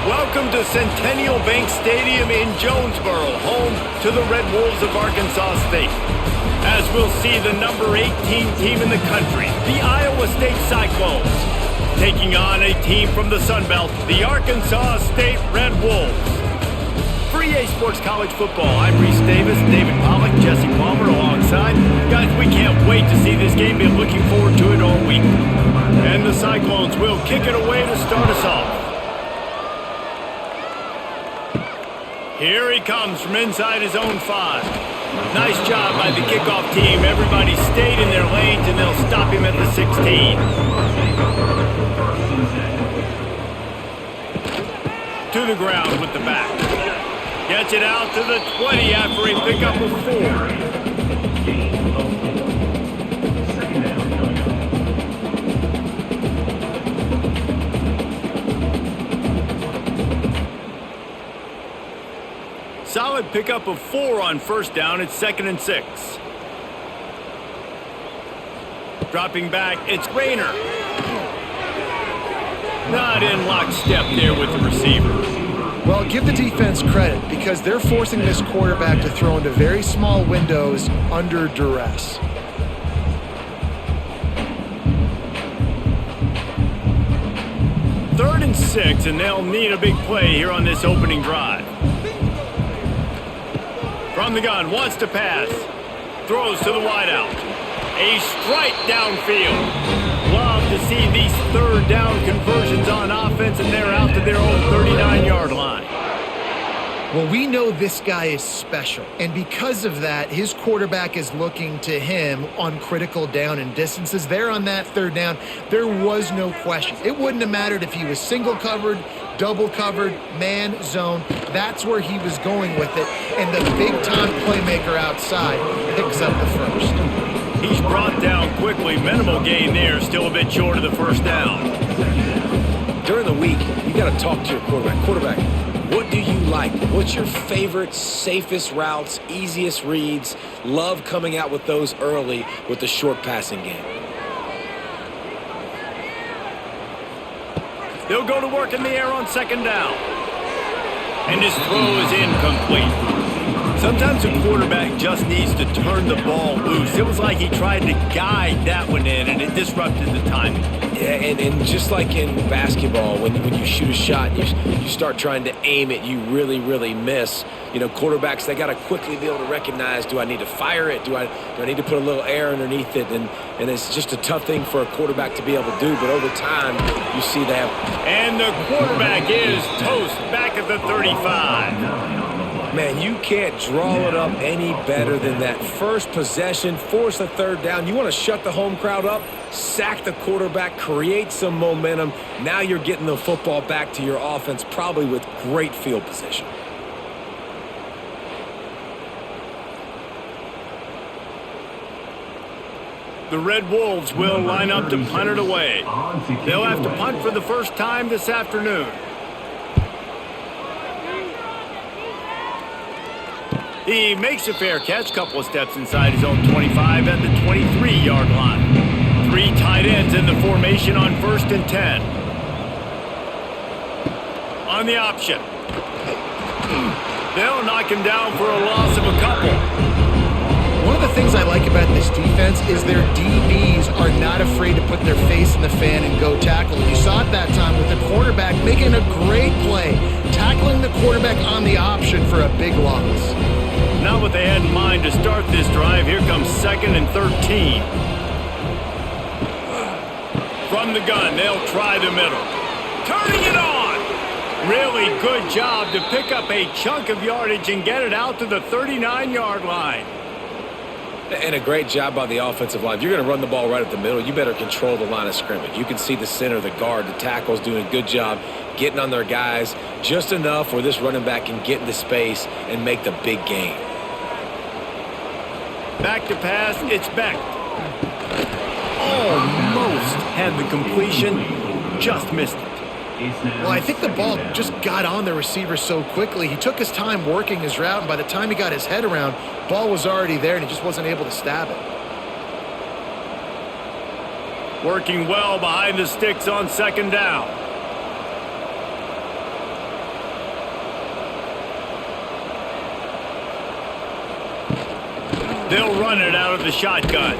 Welcome to Centennial Bank Stadium in Jonesboro, home to the Red Wolves of Arkansas State. As we'll see the number 18 team in the country, the Iowa State Cyclones, taking on a team from the Sun Belt, the Arkansas State Red Wolves. For EA Sports College Football, I'm Reese Davis, David Pollack, Jesse Palmer alongside. Guys, we can't wait to see this game. Been looking forward to it all week. And the Cyclones will kick it away to start us off. Here he comes from inside his own 5. Nice job by the kickoff team. Everybody stayed in their lanes, and they'll stop him at the 16. To the ground with the back. Gets it out to the 20 after a pickup of 4. Solid pickup of 4 on first down. It's 2nd and 6. Dropping back, it's Rayner. Not in lockstep there with the receiver. Well, give the defense credit because they're forcing this quarterback to throw into very small windows under duress. Third and 6, and they'll need a big play here on this opening drive. From the gun, wants to pass. Throws to the wideout. A strike downfield. Love to see these third down conversions on offense, and they're out to their own 39-yard line. Well, we know this guy is special, and because of that, his quarterback is looking to him on critical down and distances. There on that third down, there was no question. It wouldn't have mattered if he was single covered, double covered, man, zone. That's where he was going with it, and the big-time playmaker outside picks up the first. He's brought down quickly. Minimal gain there, still a bit short of the first down. During the week, you got to talk to your quarterback. Quarterback, what do you like? What's your favorite, safest routes, easiest reads? Love coming out with those early with the short passing game. They'll go to work in the air on 2nd down. And his throw is incomplete. Sometimes a quarterback just needs to turn the ball loose. It was like he tried to guide that one in, and it disrupted the timing. Yeah, and just like in basketball, when you shoot a shot and you start trying to aim it, you really, really miss. You know, quarterbacks, they got to quickly be able to recognize, do I need to fire it? Do I need to put a little air underneath it? And it's just a tough thing for a quarterback to be able to do. But over time, you see that. And the quarterback is toast back at the 35. Man, you can't draw it up any better than that. First possession, force a third down. You want to shut the home crowd up, sack the quarterback, create some momentum. Now you're getting the football back to your offense, probably with great field position. The Red Wolves will line up to punt it away. They'll have to punt for the first time this afternoon. He makes a fair catch, couple of steps inside his own 25 at the 23-yard line. 3 tight ends in the formation on 1st and 10. On the option. They'll knock him down for a loss of a couple. One of the things I like about this defense is their DBs are not afraid to put their face in the fan and go tackle. You saw it that time with the quarterback making a great play, tackling the quarterback on the option for a big loss. Not what they had in mind to start this drive. Here comes 2nd and 13. From the gun, they'll try the middle. Turning it on! Really good job to pick up a chunk of yardage and get it out to the 39-yard line. And a great job by the offensive line. If you're going to run the ball right at the middle, you better control the line of scrimmage. You can see the center, the guard, the tackles doing a good job getting on their guys just enough where this running back can get into space and make the big gain. Back to pass, it's Beck. Almost had the completion, just missed it. Well, I think the ball just got on the receiver so quickly. He took his time working his route, and by the time he got his head around, ball was already there, and he just wasn't able to stab it. Working well behind the sticks on 2nd down. They'll run it out of the shotgun.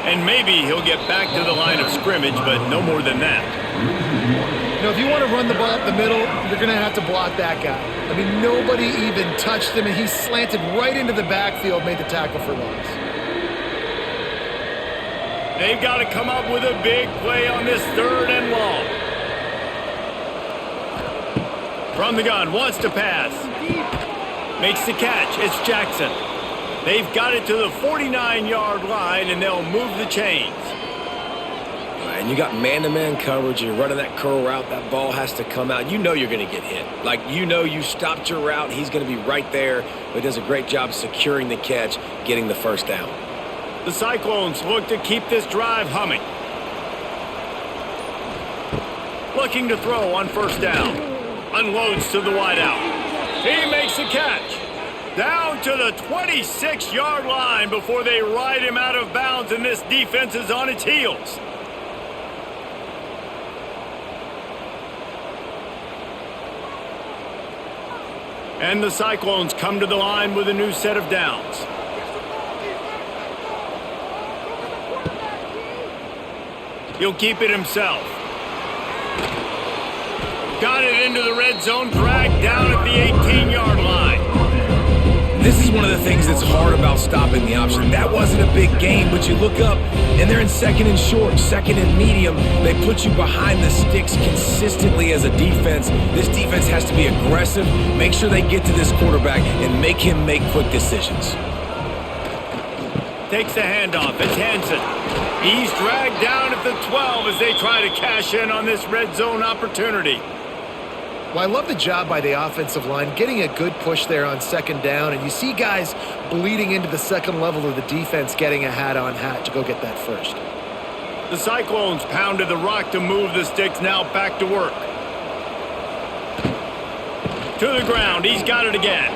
And maybe he'll get back to the line of scrimmage, but no more than that. You know, if you want to run the ball up the middle, you're going to have to block that guy. I mean, nobody even touched him, and he slanted right into the backfield, made the tackle for loss. They've got to come up with a big play on this 3rd and long. From the gun, wants to pass. Makes the catch. It's Jackson. They've got it to the 49-yard line, and they'll move the chains. And you got man-to-man coverage. You're running that curl route. That ball has to come out. You know you're going to get hit. Like, you know you stopped your route. He's going to be right there. But he does a great job securing the catch, getting the first down. The Cyclones look to keep this drive humming. Looking to throw on 1st down. Unloads to the wideout. He makes the catch. Down to the 26-yard line before they ride him out of bounds, and this defense is on its heels. And the Cyclones come to the line with a new set of downs. He'll keep it himself. Got it into the red zone, dragged down at the 18-yard line. This is one of the things that's hard about stopping the option. That wasn't a big gain, but you look up, and they're in 2nd and short, 2nd and medium. They put you behind the sticks consistently as a defense. This defense has to be aggressive, make sure they get to this quarterback, and make him make quick decisions. Takes the handoff. It's Hansen. He's dragged down at the 12 as they try to cash in on this red zone opportunity. Well, I love the job by the offensive line, getting a good push there on 2nd down, and you see guys bleeding into the 2nd level of the defense getting a hat-on-hat to go get that first. The Cyclones pounded the rock to move the sticks, now back to work. To the ground, he's got it again.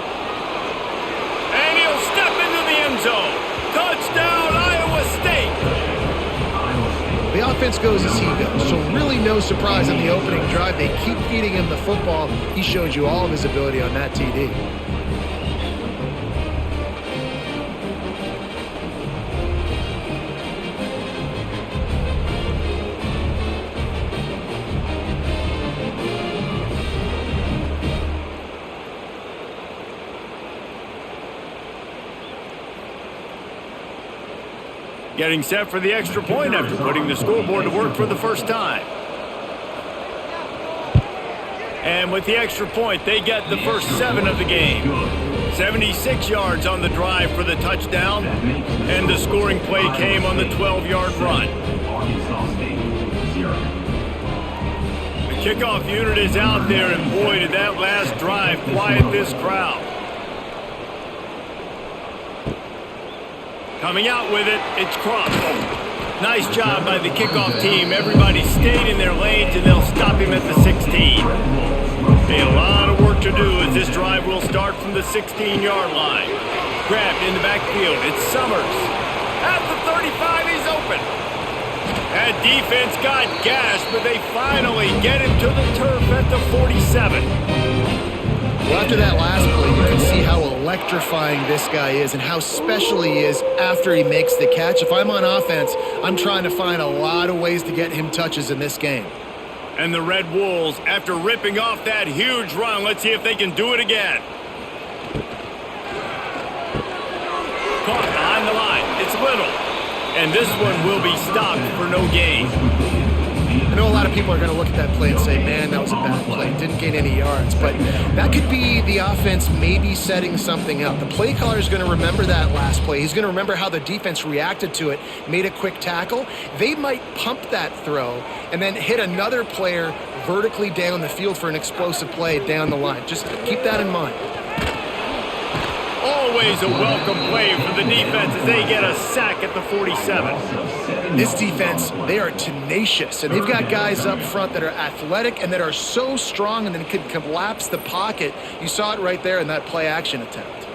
And he'll step into the end zone. Touchdown, Iowa State! The offense goes as he goes, so really no surprise on the opening drive. They keep feeding him the football. He showed you all of his ability on that TD. Getting set for the extra point after putting the scoreboard to work for the first time. And with the extra point, they get the first 7 of the game. 76 yards on the drive for the touchdown, and the scoring play came on the 12-yard run. The kickoff unit is out there, and boy, did that last drive quiet this crowd. Coming out with it, it's Crump. Nice job by the kickoff team. Everybody stayed in their lanes, and they'll stop him at the 16. A lot of work to do as this drive will start from the 16-yard line. Grabbed in the backfield, it's Summers. At the 35, he's open. That defense got gashed, but they finally get him to the turf at the 47. Well, after that last play, you can see how electrifying this guy is and how special he is after he makes the catch. If I'm on offense, I'm trying to find a lot of ways to get him touches in this game. And the Red Wolves, after ripping off that huge run, let's see if they can do it again. Caught behind the line. It's Little. And this one will be stopped for no gain. I know a lot of people are going to look at that play and say, man, that was a bad play. Didn't gain any yards. But that could be the offense maybe setting something up. The play caller is going to remember that last play. He's going to remember how the defense reacted to it, made a quick tackle. They might pump that throw and then hit another player vertically down the field for an explosive play down the line. Just keep that in mind. Always a welcome play for the defense as they get a sack at the 47. This defense, they are tenacious, and they've got guys up front that are athletic and that are so strong and then can collapse the pocket. You saw it right there in that play action attempt.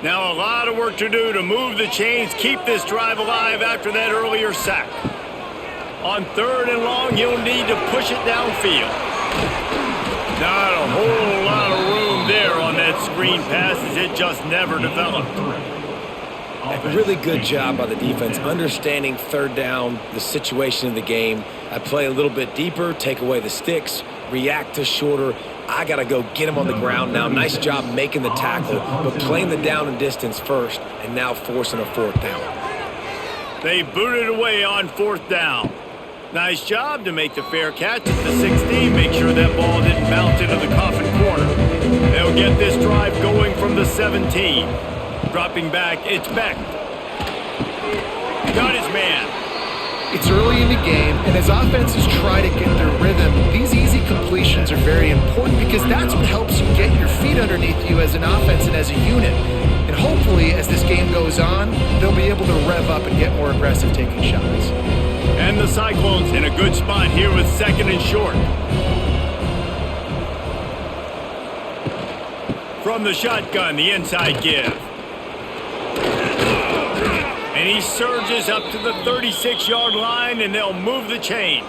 Now a lot of work to do to move the chains, keep this drive alive after that earlier sack. On 3rd and long, you'll need to push it downfield. Not a whole lot of room there on that screen pass as it just never developed. A really good job by the defense understanding 3rd down, the situation of the game. I play a little bit deeper, take away the sticks, react to shorter. I got to go get him on the ground now. Nice job making the tackle, but playing the down and distance first and now forcing a 4th down. They booted away on 4th down. Nice job to make the fair catch at the 16. Make sure that ball didn't bounce into the coffin corner. They'll get this drive going from the 17. Dropping back, it's Beck. Got his man. It's early in the game, and as offenses try to get their rhythm, these easy completions are very important because that's what helps you get your feet underneath you as an offense and as a unit. And hopefully, as this game goes on, they'll be able to rev up and get more aggressive taking shots. And the Cyclones in a good spot here with 2nd and short. From the shotgun, the inside give. And he surges up to the 36-yard line, and they'll move the chains.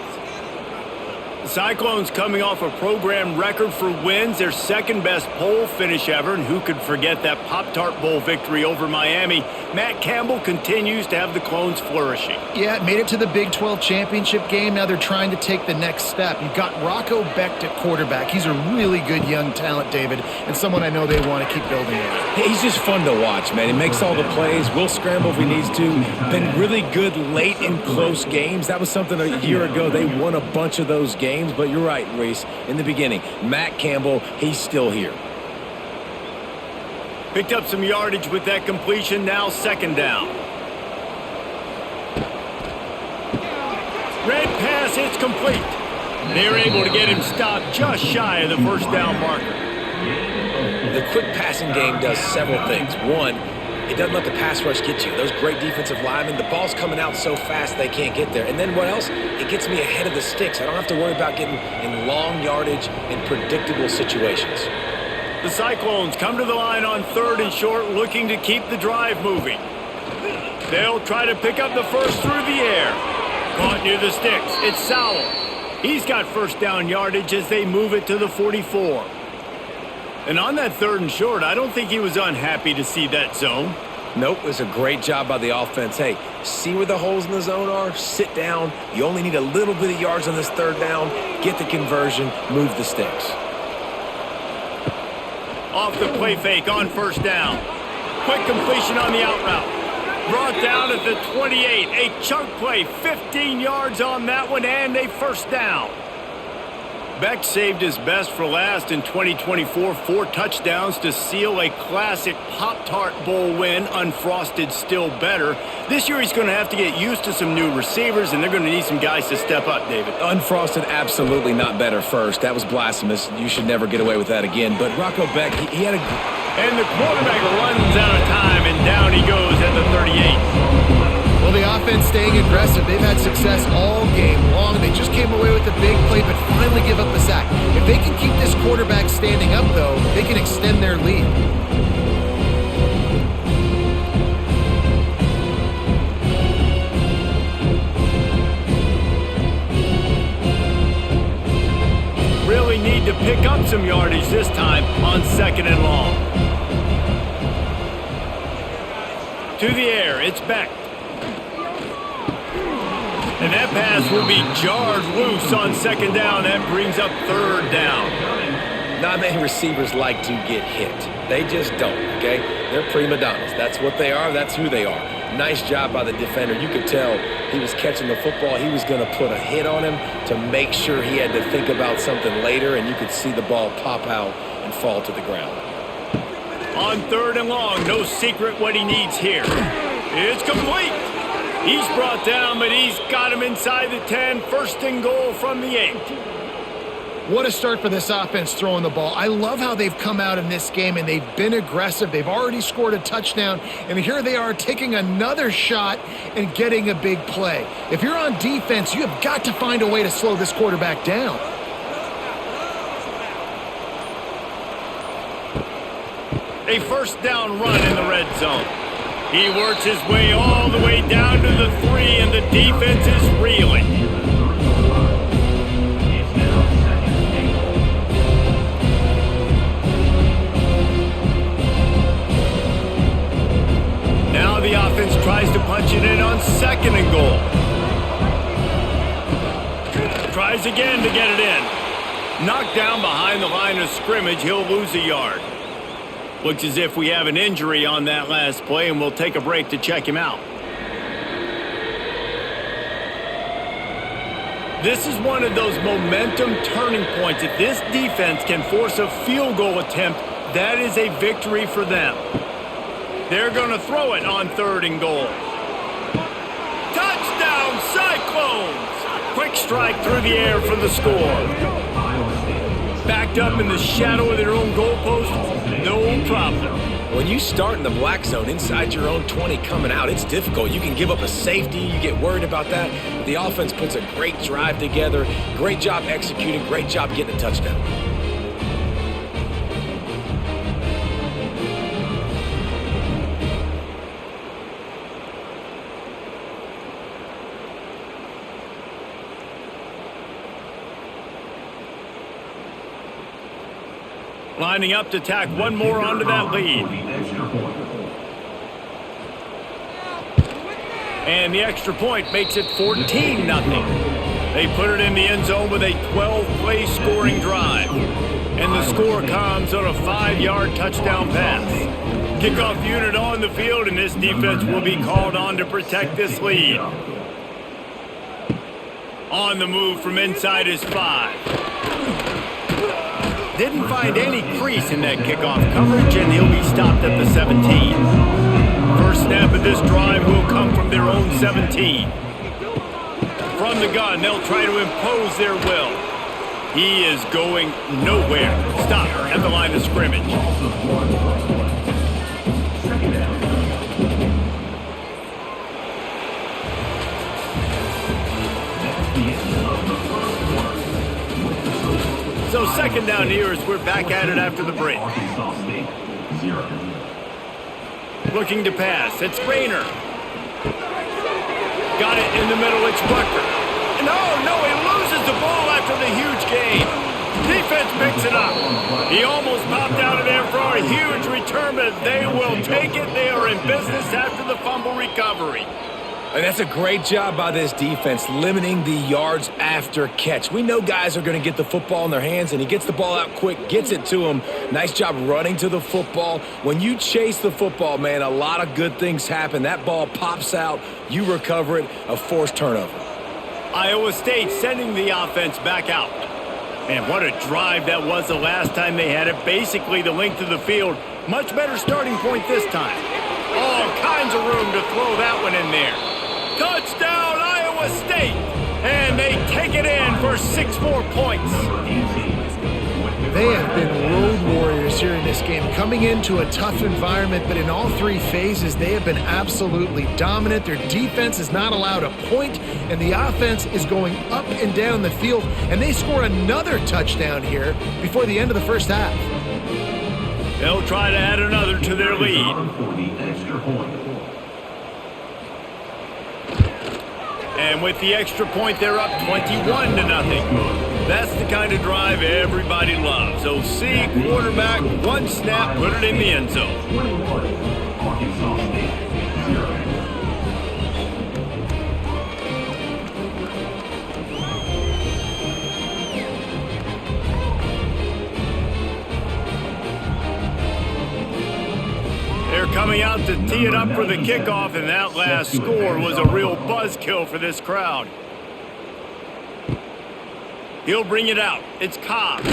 The Cyclones coming off a program record for wins, their 2nd-best poll finish ever, and who could forget that Pop-Tart Bowl victory over Miami. Matt Campbell continues to have the Clones flourishing. Yeah, made it to the Big 12 championship game. Now they're trying to take the next step. You've got Rocco Becht at quarterback. He's a really good young talent, David, and someone I know they want to keep building on. He's just fun to watch, man. He makes all the plays. Will scramble if he needs to. Been really good late in close games. That was something a year ago. They won a bunch of those games. But you're right, Reese, in the beginning. Matt Campbell, he's still here. Picked up some yardage with that completion, now 2nd down. Red pass, it's complete. They're able to get him stopped just shy of the 1st down marker. The quick passing game does several things. One, it doesn't let the pass rush get you. Those great defensive linemen, the ball's coming out so fast they can't get there. And then what else? It gets me ahead of the sticks. I don't have to worry about getting in long yardage in predictable situations. The Cyclones come to the line on 3rd and short, looking to keep the drive moving. They'll try to pick up the first through the air. Caught near the sticks. It's Sowell. He's got 1st down yardage as they move it to the 44. And on that 3rd and short, I don't think he was unhappy to see that zone. Nope, it was a great job by the offense. Hey, see where the holes in the zone are? Sit down. You only need a little bit of yards on this 3rd down. Get the conversion. Move the sticks. Off the play fake on 1st down. Quick completion on the out route. Brought down at the 28. A chunk play, 15 yards on that one, and a 1st down. Beck saved his best for last in 2024, 4 touchdowns to seal a classic Pop-Tart Bowl win. Unfrosted still better. This year he's going to have to get used to some new receivers, and they're going to need some guys to step up, David. Unfrosted, absolutely not better first. That was blasphemous. You should never get away with that again. But Rocco Becht, he had a... And the quarterback runs out of time, and down he goes at the 38. Well, the offense staying aggressive. They've had success all game long. They just came away with a big play, but finally give up the sack. If they can keep this quarterback standing up, though, they can extend their lead. Really need to pick up some yardage this time on 2nd and long. To the air, it's Beck. And that pass will be jarred loose on 2nd down. That brings up 3rd down. Not many receivers like to get hit. They just don't, okay? They're prima donnas. That's what they are. That's who they are. Nice job by the defender. You could tell he was catching the football. He was going to put a hit on him to make sure he had to think about something later, and you could see the ball pop out and fall to the ground. On 3rd and long, no secret what he needs here. It's complete. He's brought down, but he's got him inside the 10. 1st and goal from the 8. What a start for this offense throwing the ball. I love how they've come out in this game, and they've been aggressive. They've already scored a touchdown, and here they are taking another shot and getting a big play. If you're on defense, you have got to find a way to slow this quarterback down. A 1st down run in the red zone. He works his way all the way down to the 3, and the defense is reeling. punch it in on 2nd and goal. Tries again to get it in. Knocked down behind the line of scrimmage, he'll lose a yard. Looks as if we have an injury on that last play, and we'll take a break to check him out. This is one of those momentum turning points. If this defense can force a field goal attempt, that is a victory for them. They're going to throw it on 3rd and goal. Touchdown, Cyclones! Quick strike through the air for the score. Backed up in the shadow of their own goalpost, no problem. When you start in the black zone inside your own 20 coming out, it's difficult. You can give up a safety. You get worried about that. The offense puts a great drive together. Great job executing. Great job getting a touchdown. Lining up to tack one more onto that lead. And the extra point makes it 14-0. They put it in the end zone with a 12-play scoring drive. And the score comes on a 5-yard touchdown pass. Kickoff unit on the field, and this defense will be called on to protect this lead. On the move from inside his 5. Didn't find any crease in that kickoff coverage, and he'll be stopped at the 17. First snap of this drive will come from their own 17. From the gun, they'll try to impose their will. He is going nowhere. Stop at the line of scrimmage. So 2nd down here as we're back at it after the break. Looking to pass. It's Rayner. Got it in the middle. It's Rucker. No, he loses the ball after the huge gain. Defense picks it up. He almost popped out of there for a huge return, but they will take it. They are in business after the fumble recovery. And that's a great job by this defense, limiting the yards after catch. We know guys are going to get the football in their hands, and he gets the ball out quick, gets it to him. Nice job running to the football. When you chase the football, man, a lot of good things happen. That ball pops out, you recover it, a forced turnover. Iowa State sending the offense back out. Man, what a drive that was the last time they had it. Basically the length of the field. Much better starting point this time. All kinds of room to throw that one in there. Touchdown, Iowa State! And they take it in for 6 more points. They have been road warriors here in this game, coming into a tough environment, but in all 3 phases, they have been absolutely dominant. Their defense is not allowed a point, and the offense is going up and down the field, and they score another touchdown here before the end of the first half. They'll try to add another to their lead. And with the extra point, they're up 21-0. That's the kind of drive everybody loves. OC, quarterback, 1 snap, put it in the end zone. They're coming out to tee it up for the kickoff, and that last score was a real buzzkill for this crowd. He'll bring it out. It's Cobb.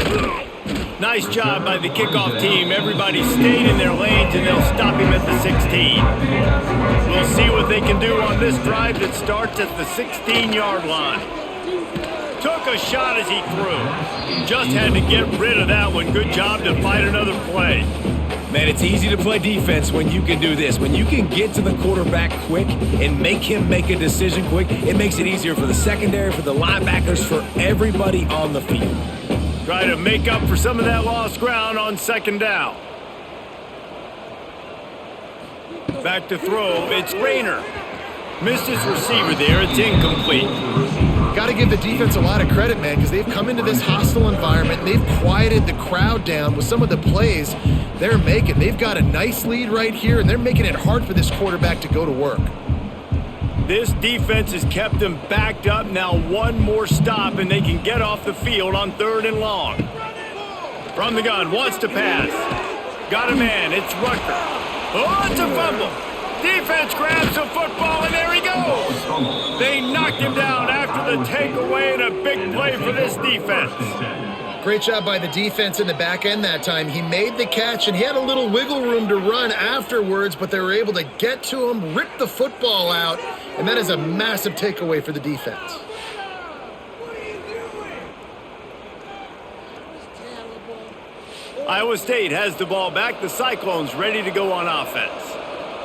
Nice job by the kickoff team. Everybody stayed in their lanes, and they'll stop him at the 16. We'll see what they can do on this drive that starts at the 16-yard line. Took a shot as he threw. Just had to get rid of that one. Good job to fight another play. Man, it's easy to play defense when you can do this. When you can get to the quarterback quick and make him make a decision quick, it makes it easier for the secondary, for the linebackers, for everybody on the field. Try to make up for some of that lost ground on 2nd down. Back to throw. It's Rayner. Missed his receiver there. It's incomplete. Got to give the defense a lot of credit, man, because they've come into this hostile environment. They've quieted the crowd down with some of the plays they're making. They've got a nice lead right here, and they're making it hard for this quarterback to go to work. This defense has kept them backed up. Now one more stop, and they can get off the field on 3rd and long. From the gun, wants to pass. Got a man, it's Rutger. Oh, it's a fumble. Defense grabs the football, and there he goes. They knocked him down after the takeaway, and a big play for this defense. Great job by the defense in the back end that time. He made the catch, and he had a little wiggle room to run afterwards, but they were able to get to him, rip the football out, and that is a massive takeaway for the defense. Iowa State has the ball back. The Cyclones ready to go on offense.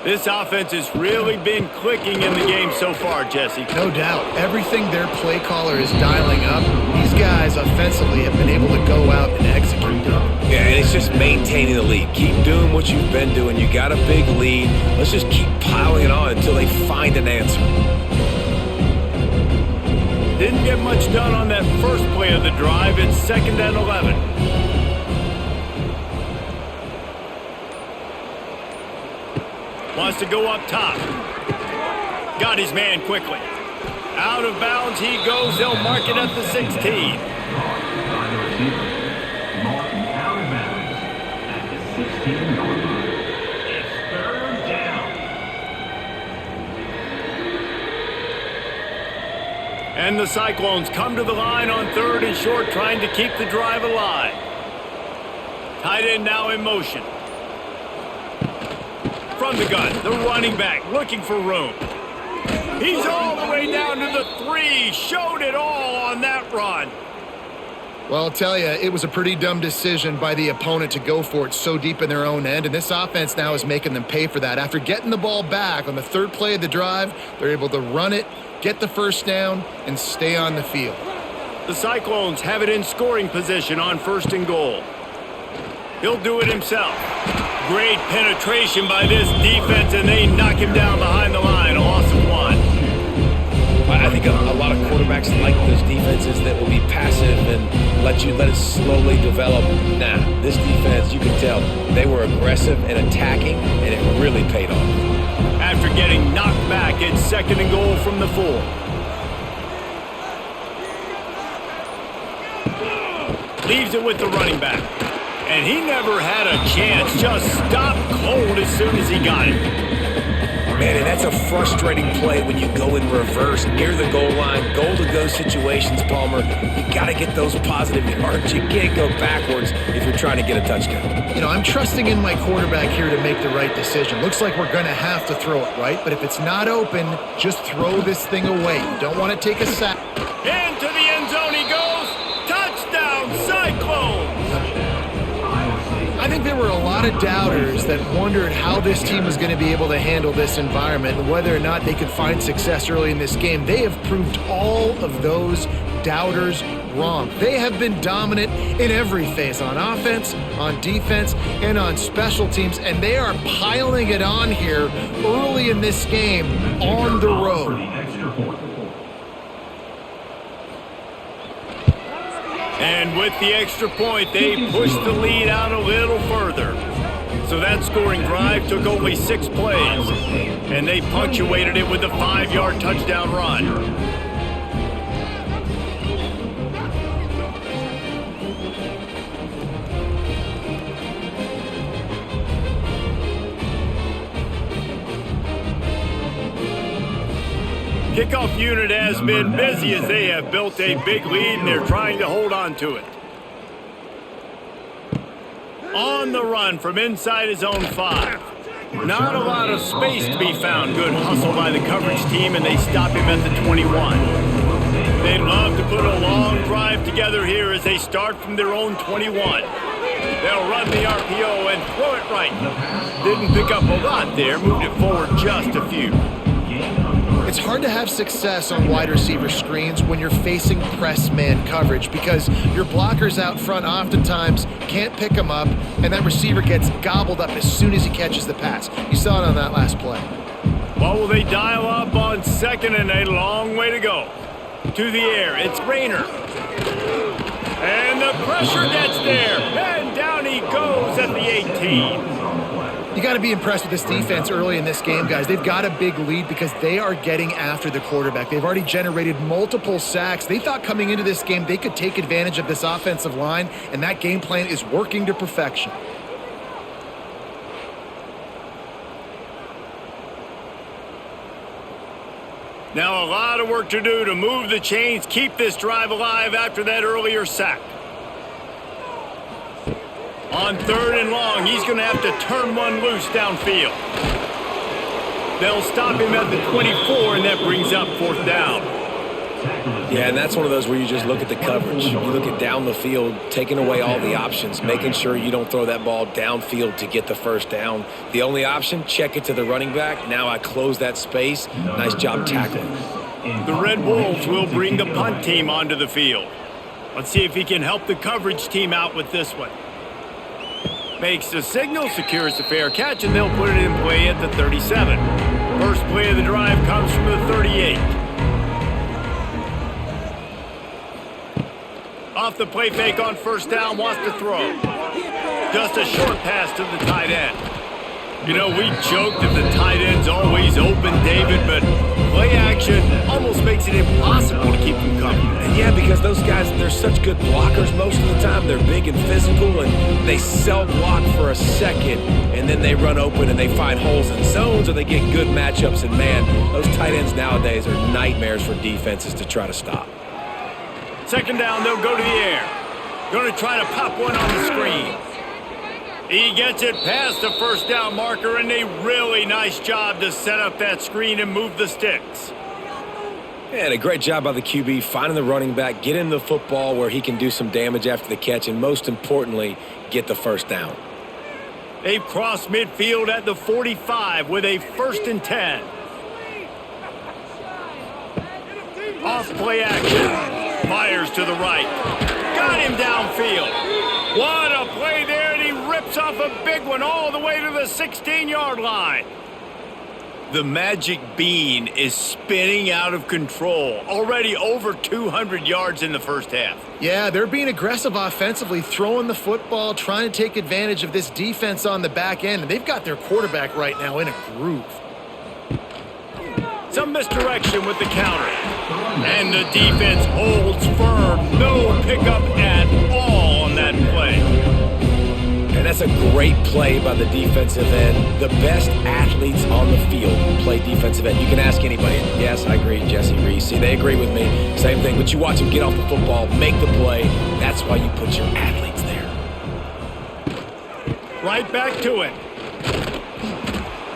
This offense has really been clicking in the game so far, Jesse. No doubt. Everything their play caller is dialing up, these guys offensively have been able to go out and execute them. Yeah, and it's just maintaining the lead. Keep doing what you've been doing. You got a big lead. Let's just keep piling it on until they find an answer. Didn't get much done on that first play of the drive. It's 2nd and 11. Wants to go up top. Got his man quickly. Out of bounds he goes. They'll mark it at the 16. And the Cyclones come to the line on 3rd and short, trying to keep the drive alive. Tight end now in motion. From the gun, the running back looking for room. He's all the way down to the 3. Showed it all on that run. Well, I'll tell you, it was a pretty dumb decision by the opponent to go for it so deep in their own end, and this offense now is making them pay for that. After getting the ball back on the 3rd play of the drive, they're able to run it, get the first down, and stay on the field. The Cyclones have it in scoring position on 1st and goal. He'll do it himself. Great penetration by this defense, and they knock him down behind the line. A loss of 1. I think a lot of quarterbacks like those defenses that will be passive and let it slowly develop. Nah, this defense, you can tell, they were aggressive and attacking, and it really paid off. After getting knocked back, it's 2nd and goal from the 4. Leaves it with the running back. And he never had a chance. Just stopped cold as soon as he got it. Man, and that's a frustrating play when you go in reverse near the goal line. Goal-to-go situations, Palmer. You got to get those positive yards. You can't go backwards if you're trying to get a touchdown. You know, I'm trusting in my quarterback here to make the right decision. Looks like we're going to have to throw it, right? But if it's not open, just throw this thing away. You don't want to take a sack. Into the end zone he goes. Touchdown, Cyclones! I think there were a lot of doubters that wondered how this team was going to be able to handle this environment and whether or not they could find success early in this game. They have proved all of those doubters wrong. They have been dominant in every phase, on offense, on defense, and on special teams, and they are piling it on here early in this game on the road. And with the extra point, they pushed the lead out a little further. So that scoring drive took only 6 plays, and they punctuated it with a 5-yard touchdown run. Kickoff unit has been busy as they have built a big lead, and they're trying to hold on to it. On the run from inside his own 5. Not a lot of space to be found. Good hustle by the coverage team, and they stop him at the 21. They'd love to put a long drive together here as they start from their own 21. They'll run the RPO and throw it right. Didn't pick up a lot there, moved it forward just a few. It's hard to have success on wide receiver screens when you're facing press man coverage because your blockers out front oftentimes can't pick them up, and that receiver gets gobbled up as soon as he catches the pass. You saw it on that last play. What will they dial up on 2nd and a long way to go? To the air, it's Rayner. And the pressure gets there, and down he goes at the 18. You got to be impressed with this defense early in this game, guys. They've got a big lead because they are getting after the quarterback. They've already generated multiple sacks. They thought coming into this game they could take advantage of this offensive line, and that game plan is working to perfection. Now a lot of work to do to move the chains, keep this drive alive after that earlier sack. On 3rd and long, he's going to have to turn one loose downfield. They'll stop him at the 24, and that brings up 4th down. Yeah, and that's one of those where you just look at the coverage. You look at down the field, taking away all the options, making sure you don't throw that ball downfield to get the 1st down. The only option, check it to the running back. Now I close that space. Nice job tackling. The Red Wolves will bring the punt team onto the field. Let's see if he can help the coverage team out with this one. Makes the signal, secures the fair catch, and they'll put it in play at the 37. First play of the drive comes from the 38. Off the play fake on 1st down, wants to throw. Just a short pass to the tight end. You know, we joked that the tight end's always open, David, but play action almost makes it impossible to keep them coming. And yeah, because those guys, they're such good blockers most of the time. They're big and physical, and they sell block for a second, and then they run open and they find holes in zones, or they get good matchups. And man, those tight ends nowadays are nightmares for defenses to try to stop. 2nd down, they'll go to the air. Going to try to pop one on the screen. He gets it past the 1st down marker, and a really nice job to set up that screen and move the sticks. And a great job by the QB finding the running back, getting the football where he can do some damage after the catch, and most importantly, get the 1st down. They've crossed midfield at the 45 with a 1st and 10. Off play action. Fires to the right. Got him downfield. What a play there, and he rips off a big one all the way to the 16-yard line. The magic bean is spinning out of control. Already over 200 yards in the 1st half. Yeah, they're being aggressive offensively, throwing the football, trying to take advantage of this defense on the back end, and they've got their quarterback right now in a groove. Some misdirection with the counter. And the defense holds firm. No pickup at all on that play. And that's a great play by the defensive end. The best athletes on the field play defensive end. You can ask anybody. Yes, I agree, Jesse Reese. See, they agree with me. Same thing. But you watch them get off the football, make the play. That's why you put your athletes there. Right back to it.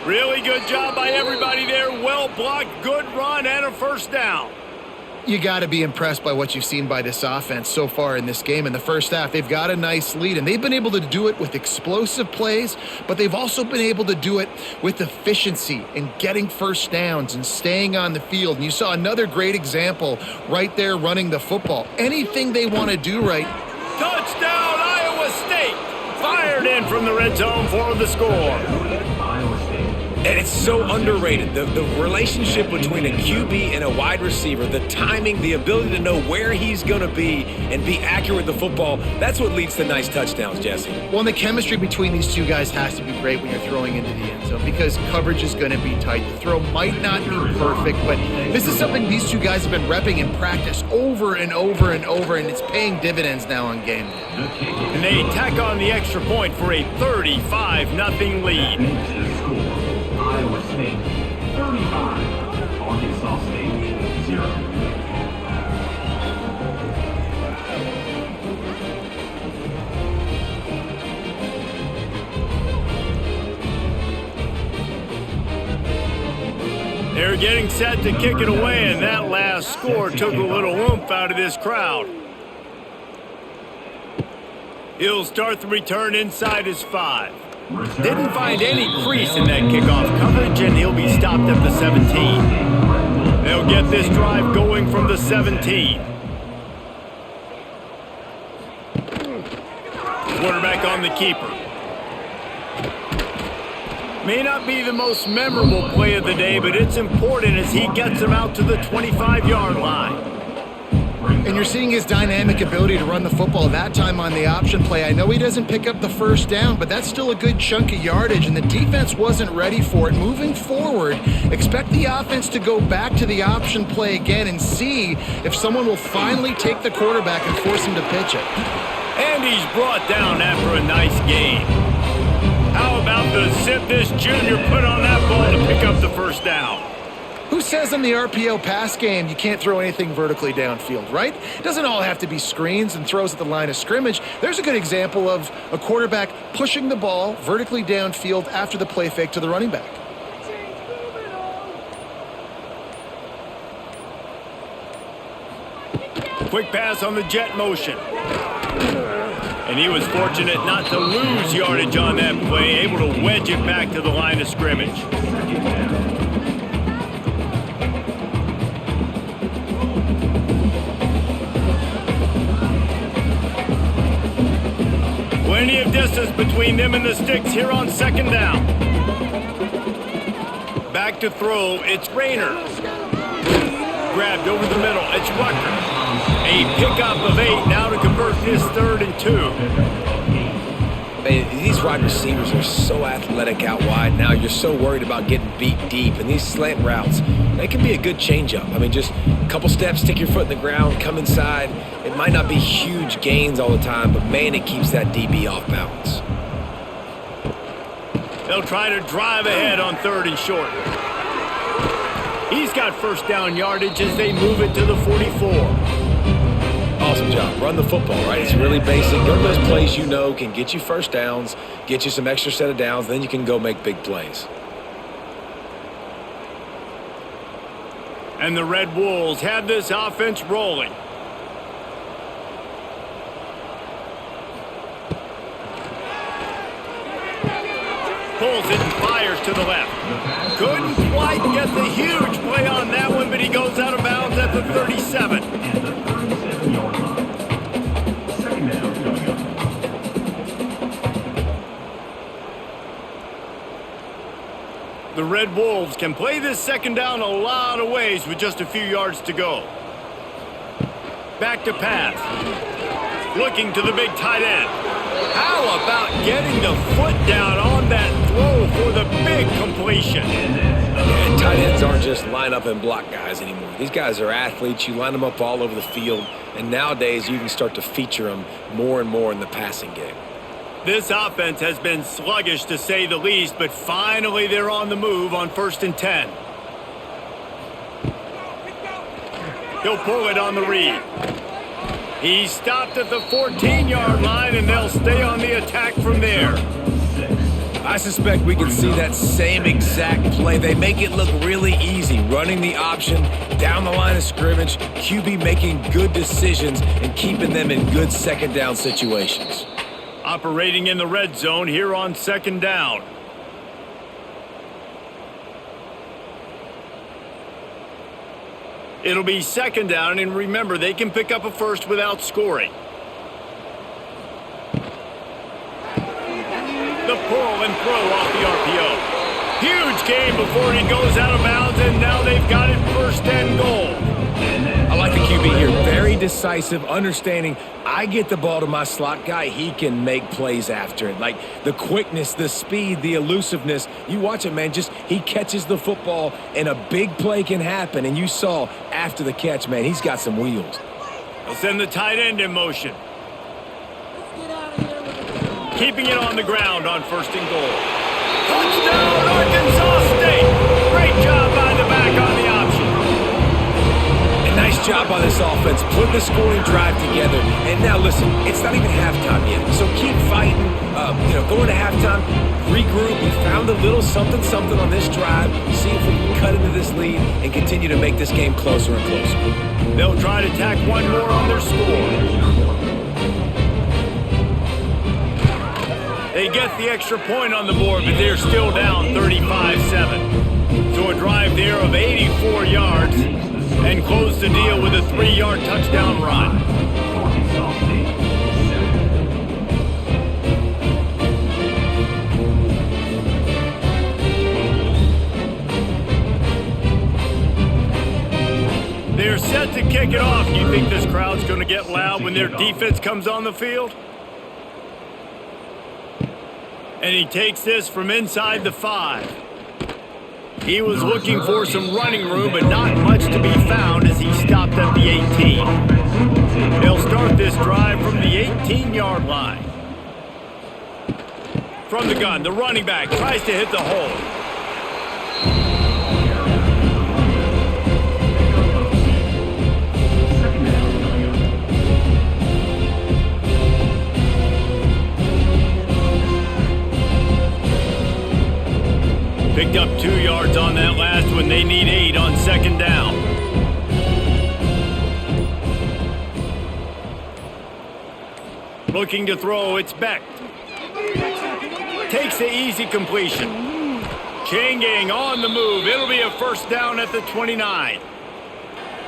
Really good job by everybody there. Well blocked, good run, and a 1st down. You got to be impressed by what you've seen by this offense so far in this game. In the 1st half, they've got a nice lead, and they've been able to do it with explosive plays, but they've also been able to do it with efficiency and getting 1st downs and staying on the field. And you saw another great example right there running the football. Anything they want to do right. Touchdown, Iowa State. Fired in from the red zone for the score. And it's so underrated. The relationship between a QB and a wide receiver, the timing, the ability to know where he's going to be and be accurate with the football, that's what leads to nice touchdowns, Jesse. Well, and the chemistry between these two guys has to be great when you're throwing into the end zone because coverage is going to be tight. The throw might not be perfect, but this is something these two guys have been repping in practice over and over and over, and it's paying dividends now on game day. And they tack on the extra point for a 35-0 lead. Iowa State 35, Arkansas State 0. They're getting set to kick it away, and that last score took a little oomph out of this crowd. He'll start the return inside his 5. Didn't find any crease in that kickoff coverage, and he'll be stopped at the 17. They'll get this drive going from the 17. Quarterback on the keeper. May not be the most memorable play of the day, but it's important as he gets them out to the 25-yard line. And you're seeing his dynamic ability to run the football, that time on the option play. I know he doesn't pick up the first down, but that's still a good chunk of yardage, and the defense wasn't ready for it. Moving forward, expect the offense to go back to the option play again and see if someone will finally take the quarterback and force him to pitch it. And he's brought down after a nice game. How about the zip this junior put on that ball to pick up the first down? Who says in the RPO pass game you can't throw anything vertically downfield, right? It doesn't all have to be screens and throws at the line of scrimmage. There's a good example of a quarterback pushing the ball vertically downfield after the play fake to the running back. Quick pass on the jet motion. And he was fortunate not to lose yardage on that play, able to wedge it back to the line of scrimmage. Plenty of distance between them and the sticks here on second down. Back to throw, it's Rayner. Grabbed over the middle, it's Rucker. A pickup of 8 now to convert this 3rd and 2. Man, these wide receivers are so athletic out wide now. You're so worried about getting beat deep. And these slant routes, they can be a good changeup. I mean, just a couple steps, stick your foot in the ground, come inside. It might not be huge gains all the time, but man, it keeps that DB off balance. They'll try to drive ahead on 3rd and short. He's got first down yardage as they move it to the 44. Awesome job. Run the football, right? It's really basic. Go to those plays you know can get you first downs, get you some extra set of downs, then you can go make big plays. And the Red Wolves have this offense rolling. Pulls it and fires to the left. Couldn't quite get the huge play on that one, but he goes out of bounds at the 37. At the 37-yard line. Second down coming up. The Red Wolves can play this second down a lot of ways with just a few yards to go. Back to pass. Looking to the big tight end. How about getting the foot down on that throw for the big completion? And tight ends aren't just line up and block guys anymore. These guys are athletes. You line them up all over the field. And nowadays, you can start to feature them more and more in the passing game. This offense has been sluggish to say the least, but finally they're on the move on 1st and 10. He'll pull it on the read. He stopped at the 14-yard line, and they'll stay on the attack from there. I suspect we can see that same exact play. They make it look really easy, running the option down the line of scrimmage, QB making good decisions and keeping them in good second down situations. Operating in the red zone here on second down. It'll be second down, and remember, they can pick up a first without scoring. The pull and throw off the RPO. Huge game before he goes out of bounds, and now they've got it 1st and goal. I like the QB here. Very decisive, understanding I get the ball to my slot guy, he can make plays after it. Like the quickness, the speed, the elusiveness. You watch it, man. Just he catches the football, and a big play can happen. And you saw after the catch, man, he's got some wheels. They'll send the tight end in motion. Keeping it on the ground on 1st and goal. Touchdown, Arkansas State! Great job by the back on the option. And nice job by this offense, putting the scoring drive together. And now listen, it's not even halftime yet, so keep fighting. Going to halftime, regroup. We found a little something on this drive. See if we can cut into this lead and continue to make this game closer and closer. They'll try to tack one more on their score. They get the extra point on the board, but they're still down 35-7. So a drive there of 84 yards and close the deal with a 3-yard touchdown run. Arkansas State. They're set to kick it off. You think this crowd's going to get loud when their defense comes on the field? And he takes this from inside the 5. He was looking for some running room, but not much to be found as he stopped at the 18. They'll start this drive from the 18-yard line. From the gun, the running back tries to hit the hole. Picked up 2 yards on that last one. They need 8 on second down. Looking to throw, it's Beck. Takes the easy completion. Changing on the move. It'll be a first down at the 29.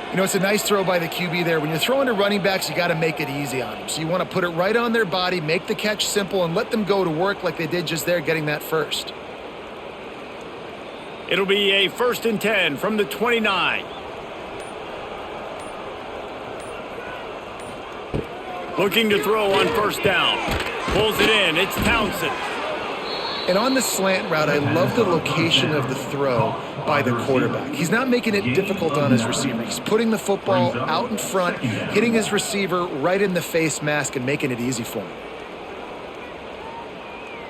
You know, it's a nice throw by the QB there. When you're throwing to running backs, you got to make it easy on them. So you want to put it right on their body, make the catch simple, and let them go to work like they did just there, getting that first. It'll be a 1st and 10 from the 29. Looking to throw on first down. Pulls it in. It's Townsend. And on the slant route, I love the location of the throw by the quarterback. He's not making it difficult on his receiver. He's putting the football out in front, hitting his receiver right in the face mask and making it easy for him.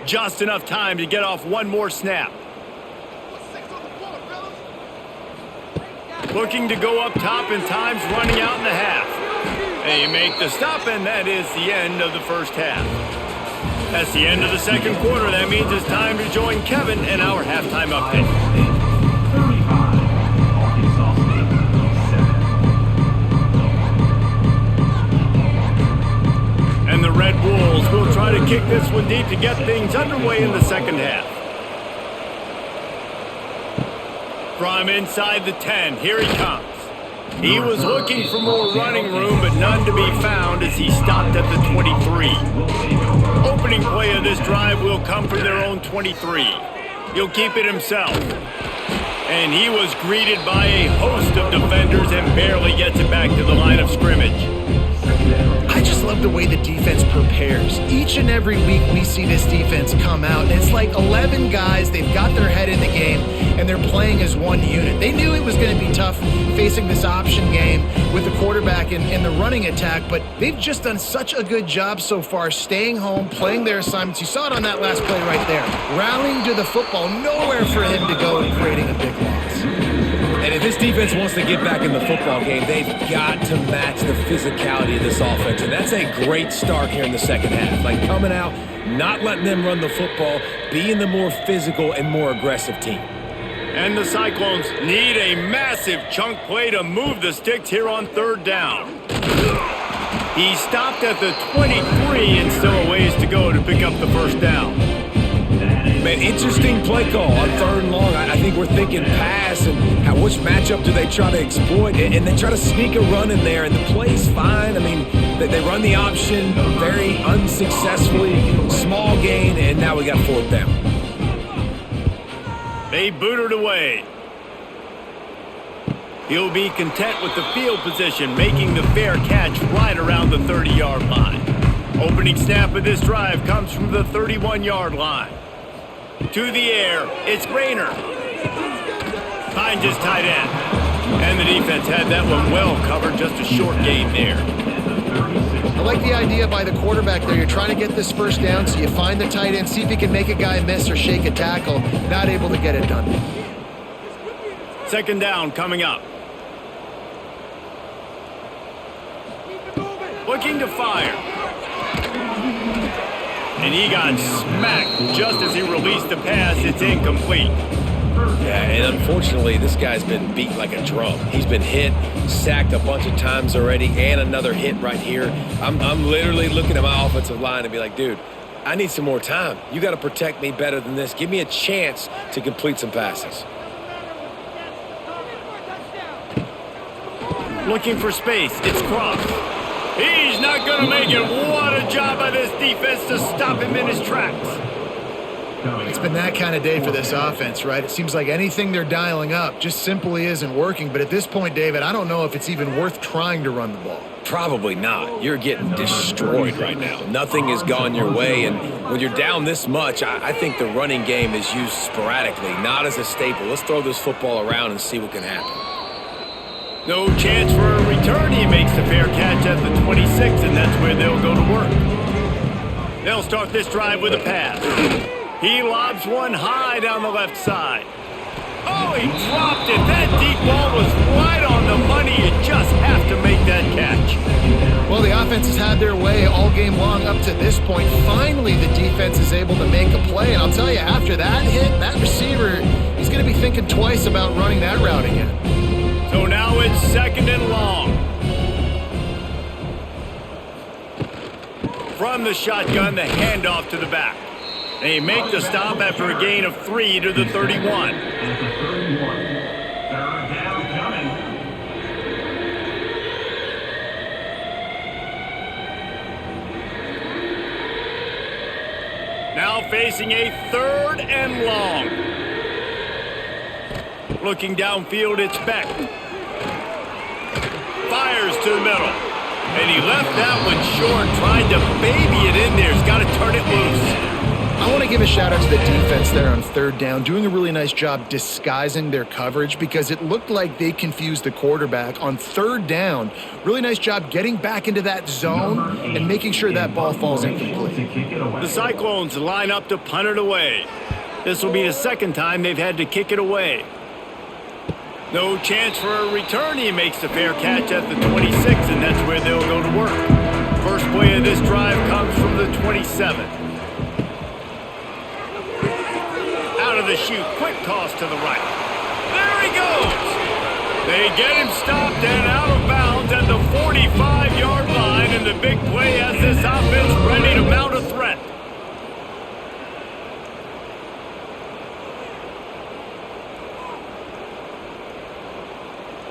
Just enough time to get off one more snap. Looking to go up top, and time's running out in the half. They make the stop, and that is the end of the first half. That's the end of the second quarter. That means it's time to join Kevin in our halftime update. 35, Arkansas State 7. And the Red Wolves will try to kick this one deep to get things underway in the second half. From inside the 10, here he comes. He was looking for more running room, but none to be found as he stopped at the 23. Opening play of this drive will come from their own 23. He'll keep it himself. And he was greeted by a host of defenders and barely gets it back to the line of scrimmage. I just love the way the defense prepares. Each and every week we see this defense come out, and it's like 11 guys. They've got their head in the game, and they're playing as one unit. They knew it was going to be tough facing this option game with the quarterback in the running attack, but they've just done such a good job so far staying home, playing their assignments. You saw it on that last play right there. Rallying to the football, nowhere for him to go and creating a big loss. And if this defense wants to get back in the football game, they've got to match the physicality of this offense. And that's a great start here in the second half. Like coming out, not letting them run the football, being the more physical and more aggressive team. And the Cyclones need a massive chunk play to move the sticks here on third down. He stopped at the 23 and still a ways to go to pick up the first down. Man, interesting play call on third and long. I think we're thinking pass and which matchup do they try to exploit, and they try to sneak a run in there, and the play's fine. I mean, they run the option very unsuccessfully, small gain, and now we got fourth down. They boot it away. He'll be content with the field position, making the fair catch right around the 30-yard line. Opening snap of this drive comes from the 31-yard line. To the air, it's Rayner. Finds his tight end. And the defense had that one well covered, just a short gain there. I like the idea by the quarterback there. You're trying to get this first down, so you find the tight end, see if he can make a guy miss or shake a tackle. Not able to get it done. Second down coming up. Looking to fire. And he got smacked just as he released the pass. It's incomplete. Yeah, and unfortunately, this guy's been beat like a drum. He's been hit, sacked a bunch of times already, and another hit right here. I'm literally looking at my offensive line and be like, dude, I need some more time. You got to protect me better than this. Give me a chance to complete some passes. Looking for space. It's Croft. He's not going to make it. What a job by this defense to stop him in his tracks. It's been that kind of day for this offense, right? It seems like anything they're dialing up just simply isn't working. But at this point, David, I don't know if it's even worth trying to run the ball. Probably not. You're getting destroyed right now. Nothing has gone your way, and when you're down this much, I think the running game is used sporadically, not as a staple. Let's throw this football around and see what can happen. No chance for a return. He makes the fair catch at the 26, and that's where they'll go to work. They'll start this drive with a pass. He lobs one high down the left side. Oh, he dropped it. That deep ball was right on the money. You just have to make that catch. Well, the offense has had their way all game long up to this point. Finally, the defense is able to make a play. And I'll tell you, after that hit, that receiver, he's going to be thinking twice about running that route again. So now it's 2nd and long. From the shotgun, the handoff to the back. They make the stop after a gain of 3 to the 31. At the 31. Third down coming. Now facing a 3rd and long. Looking downfield, it's Beck. Fires to the middle. And he left that one short, tried to baby it in there. He's got to turn it loose. I want to give a shout out to the defense there on 3rd down, doing a really nice job disguising their coverage because it looked like they confused the quarterback on 3rd down. Really nice job getting back into that zone and making sure that ball falls incomplete. The Cyclones line up to punt it away. This will be the 2nd time they've had to kick it away. No chance for a return. He makes the fair catch at the 26, and that's where they'll go to work. First play of this drive comes from the 27. Out of the chute, quick toss to the right. There he goes! They get him stopped and out of bounds at the 45-yard line, and the big play has this offense ready to mount a threat.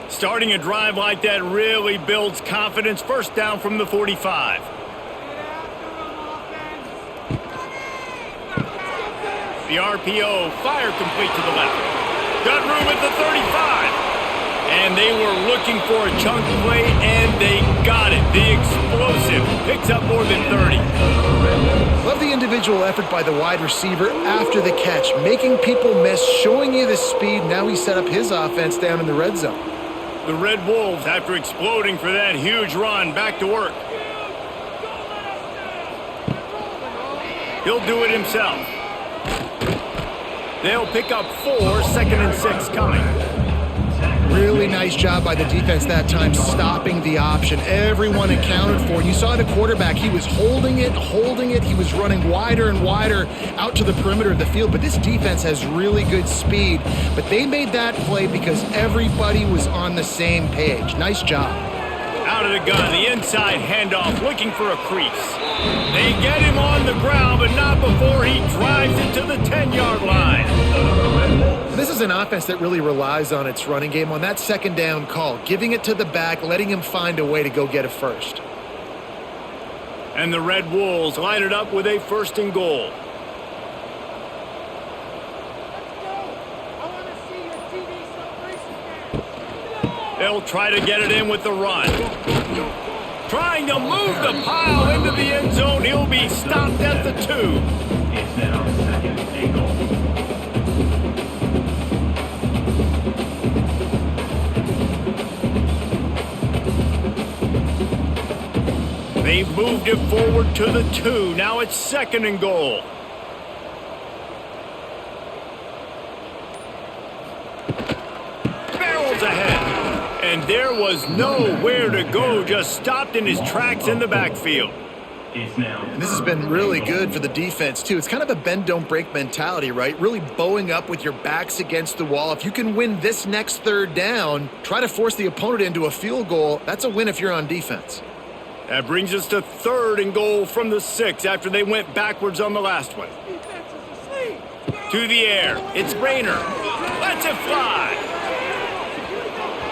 Starting a drive like that really builds confidence. First down from the 45. The RPO, fire complete to the left. Got room at the 35. And they were looking for a chunk play, and they got it. The explosive picks up more than 30. Love the individual effort by the wide receiver after the catch, making people miss, showing you the speed. Now he set up his offense down in the red zone. The Red Wolves, after exploding for that huge run, back to work. He'll do it himself. They'll pick up 4, 2nd and 6 coming. Really nice job by the defense that time, stopping the option. Everyone accounted for. You saw the quarterback. He was holding it. He was running wider and wider out to the perimeter of the field. But this defense has really good speed. But they made that play because everybody was on the same page. Nice job. Out of the gun, the inside handoff, looking for a crease. They get him on the ground, but not before he drives it to the 10-yard line. This is an offense that really relies on its running game on that 2nd down call, giving it to the back, letting him find a way to go get a first. And the Red Wolves line it up with a 1st and goal. They'll try to get it in with the run. Trying to move the pile into the end zone. He'll be stopped at the 2. It's now 2nd and goal. They've moved it forward to the 2. Now it's 2nd and goal. Barrels ahead. And there was nowhere to go. Just stopped in his tracks in the backfield. It's now. And this has been really good for the defense, too. It's kind of a bend-don't-break mentality, right? Really bowing up with your backs against the wall. If you can win this next 3rd down, try to force the opponent into a field goal. That's a win if you're on defense. That brings us to 3rd and goal from the 6 after they went backwards on the last one. To the air. It's Rayner. Lets it fly.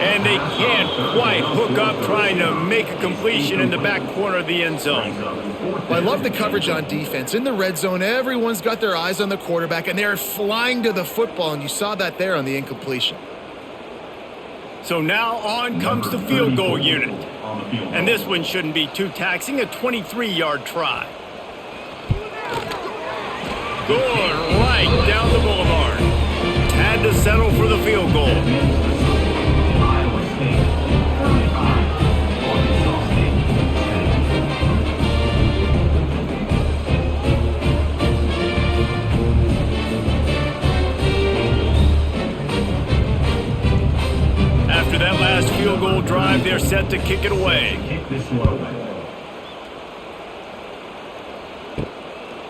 And they can't quite hook up trying to make a completion in the back corner of the end zone. Well, I love the coverage on defense. In the red zone, everyone's got their eyes on the quarterback, and they're flying to the football, and you saw that there on the incompletion. So now on comes the field goal unit. And this one shouldn't be too taxing, a 23-yard try. Good, right down the boulevard. Had to settle for the field goal. Iowa State 35, Arkansas State 10. After that last field goal drive, they're set to kick it away. Kick this one away.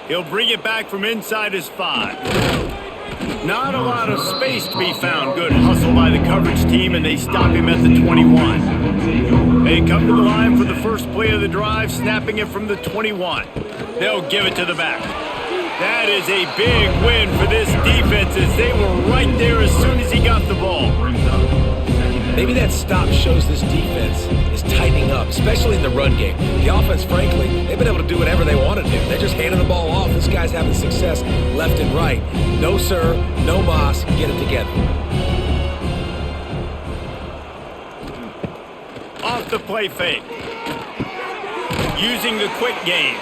He'll bring it back from inside his 5. Not a lot of space to be found. Good hustle by the coverage team, and they stop him at the 21. They come to the line for the first play of the drive, snapping it from the 21. They'll give it to the back. That is a big win for this defense, as they were right there as soon as he got the ball. Maybe that stop shows this defense is tightening up, especially in the run game. The offense, frankly, they've been able to do whatever they want to do. They're just handing the ball off. This guy's having success left and right. No sir, no mas, get it together. Off the play fake. Using the quick game.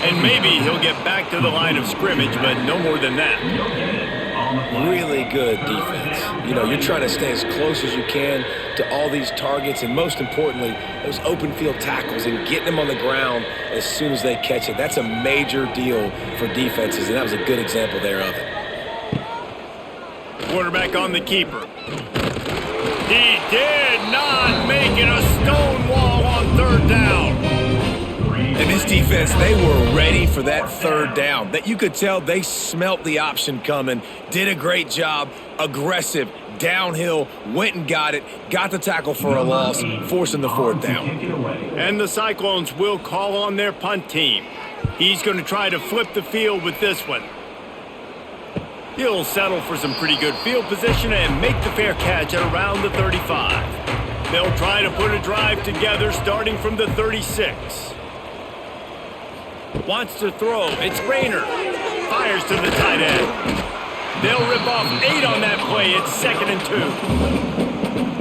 And maybe he'll get back to the line of scrimmage, but no more than that. Really good defense. You know, you're trying to stay as close as you can to all these targets, and most importantly, those open field tackles and getting them on the ground as soon as they catch it. That's a major deal for defenses, and that was a good example there of it. Quarterback on the keeper. He did not make it a stone wall on third down. And this defense, they were ready for that third down. That you could tell they smelt the option coming, did a great job, aggressive, downhill, went and got it, got the tackle for a loss, forcing the fourth down. And the Cyclones will call on their punt team. He's going to try to flip the field with this one. He'll settle for some pretty good field position and make the fair catch at around the 35. They'll try to put a drive together starting from the 36. Wants to throw. It's Rayner. Fires to the tight end. They'll rip off 8 on that play. It's 2nd and 2.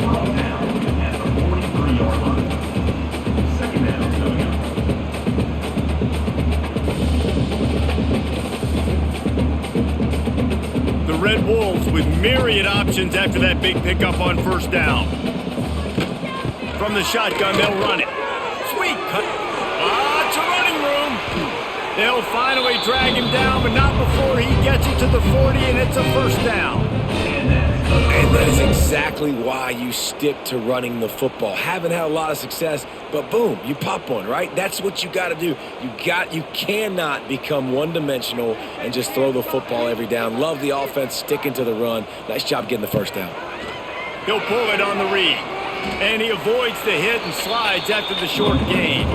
Ball down at the 43-yard line. 2nd down coming up. The Red Wolves with myriad options after that big pickup on first down. From the shotgun, they'll run it. Sweet cut. Lots of running room. They'll finally drag him down, but not before he gets it to the 40, and it's a first down. And that is exactly why you stick to running the football. Haven't had a lot of success, but boom, you pop one, right? That's what you got to do. You cannot become one-dimensional and just throw the football every down. Love the offense, sticking to the run. Nice job getting the first down. He'll pull it on the read, and he avoids the hit and slides after the short gain.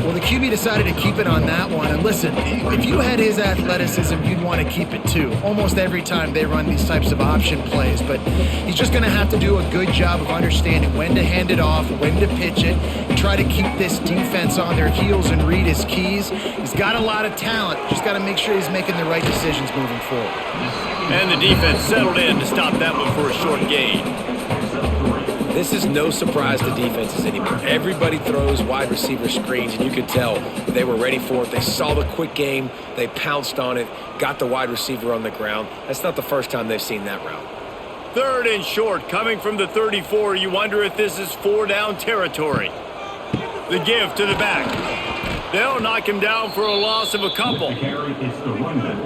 Well, the QB decided to keep it on that one. And listen, if you had his athleticism, you'd want to keep it too. Almost every time they run these types of option plays. But he's just going to have to do a good job of understanding when to hand it off, when to pitch it, and try to keep this defense on their heels and read his keys. He's got a lot of talent. Just got to make sure he's making the right decisions moving forward. And the defense settled in to stop that one for a short gain. This is no surprise to defenses anymore. Everybody throws wide receiver screens, and you could tell they were ready for it. They saw the quick game. They pounced on it, got the wide receiver on the ground. That's not the first time they've seen that route. 3rd and short coming from the 34. You wonder if this is 4-down territory. The give to the back. They'll knock him down for a loss of a couple.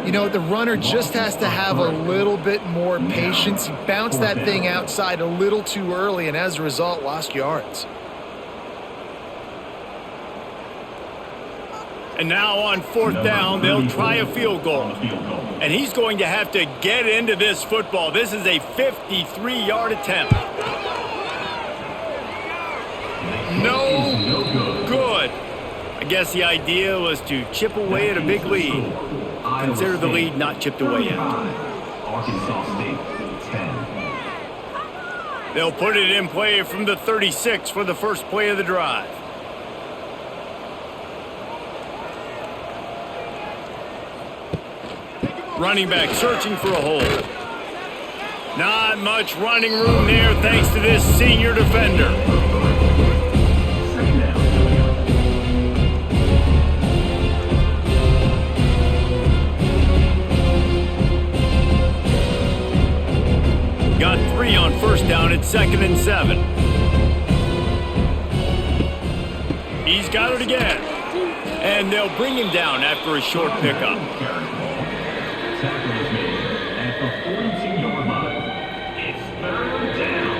You know, the runner just has to have a little bit more patience. He bounced that thing outside a little too early, and as a result, lost yards. And now on 4th down, they'll try a field goal. And he's going to have to get into this football. This is a 53-yard attempt. No good. I guess the idea was to chip away at a big lead. Consider the lead not chipped away yet. Arkansas State 10. They'll put it in play from the 36 for the first play of the drive. Running back searching for a hole. Not much running room there thanks to this senior defender. Second down. Got 3 on first down at 2nd and 7. He's got it again. And they'll bring him down after a short pickup. Tackle is made at the 42-yard line. It's third down.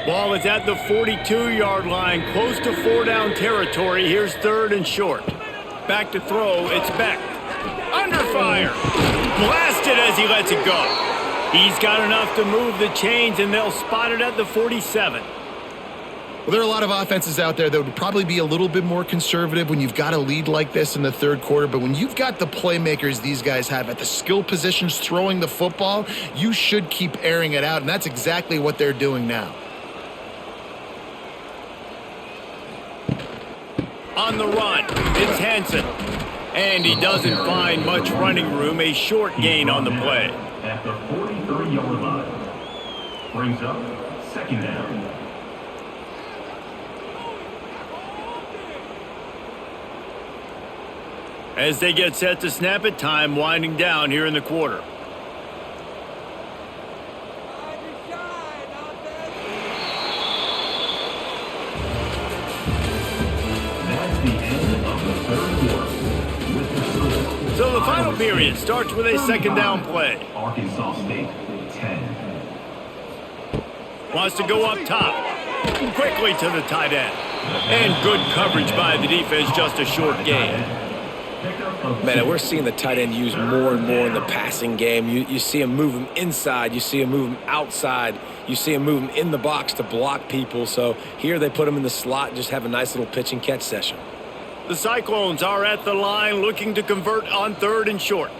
Ball is at the 42-yard line, close to 4-down territory. Here's 3rd and short. Back to throw, it's Beck. Under fire. Blasted as he lets it go. He's got enough to move the chains, and they'll spot it at the 47. Well, there are a lot of offenses out there that would probably be a little bit more conservative when you've got a lead like this in the third quarter. But when you've got the playmakers these guys have at the skill positions throwing the football, you should keep airing it out. And that's exactly what they're doing now. On the run, it's Hansen. And he doesn't find much running room, a short gain on the play. At the 43-yard line. Brings up second down. As they get set to snap it, time winding down here in the quarter. That's the end of the third quarter. With the score. So the final period starts with a second down play. Arkansas State 10. Wants to go up top. Quickly to the tight end. And good coverage by the defense, just a short gain. Man, we're seeing the tight end used more and more in the passing game. You see him move him inside. You see him move him outside. You see him move him in the box to block people. So here they put him in the slot and just have a nice little pitch and catch session. The Cyclones are at the line looking to convert on 3rd and short.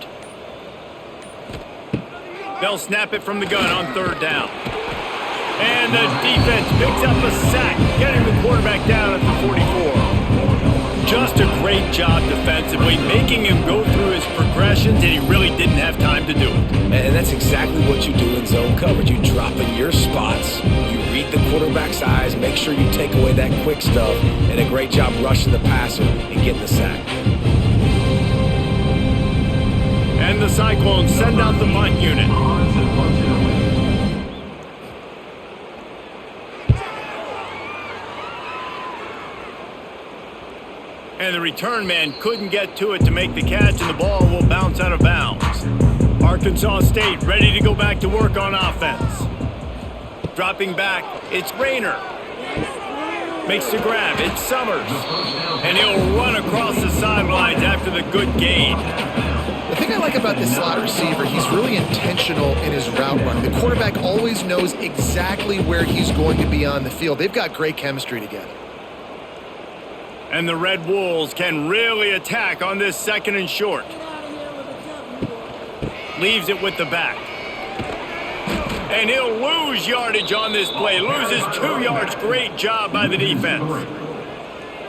They'll snap it from the gun on 3rd down. And the defense picks up a sack, getting the quarterback down at the 44. Just a great job defensively, making him go through his progressions, and he really didn't have time to do it. And that's exactly what you do in zone coverage. You drop in your spots, you read the quarterback's eyes, make sure you take away that quick stuff, and a great job rushing the passer and getting the sack. And the Cyclones send out the punt unit. On to punt it away. And the return man couldn't get to it to make the catch, and the ball will bounce out of bounds. Arkansas State ready to go back to work on offense. Dropping back, it's Rayner. Makes the grab, it's Summers. And he'll run across the sidelines after the good gain. The thing I like about this slot receiver, he's really intentional in his route run. The quarterback always knows exactly where he's going to be on the field. They've got great chemistry together. And the Red Wolves can really attack on this 2nd and short. Leaves it with the back. And he'll lose yardage on this play. Loses 2 yards. Great job by the defense.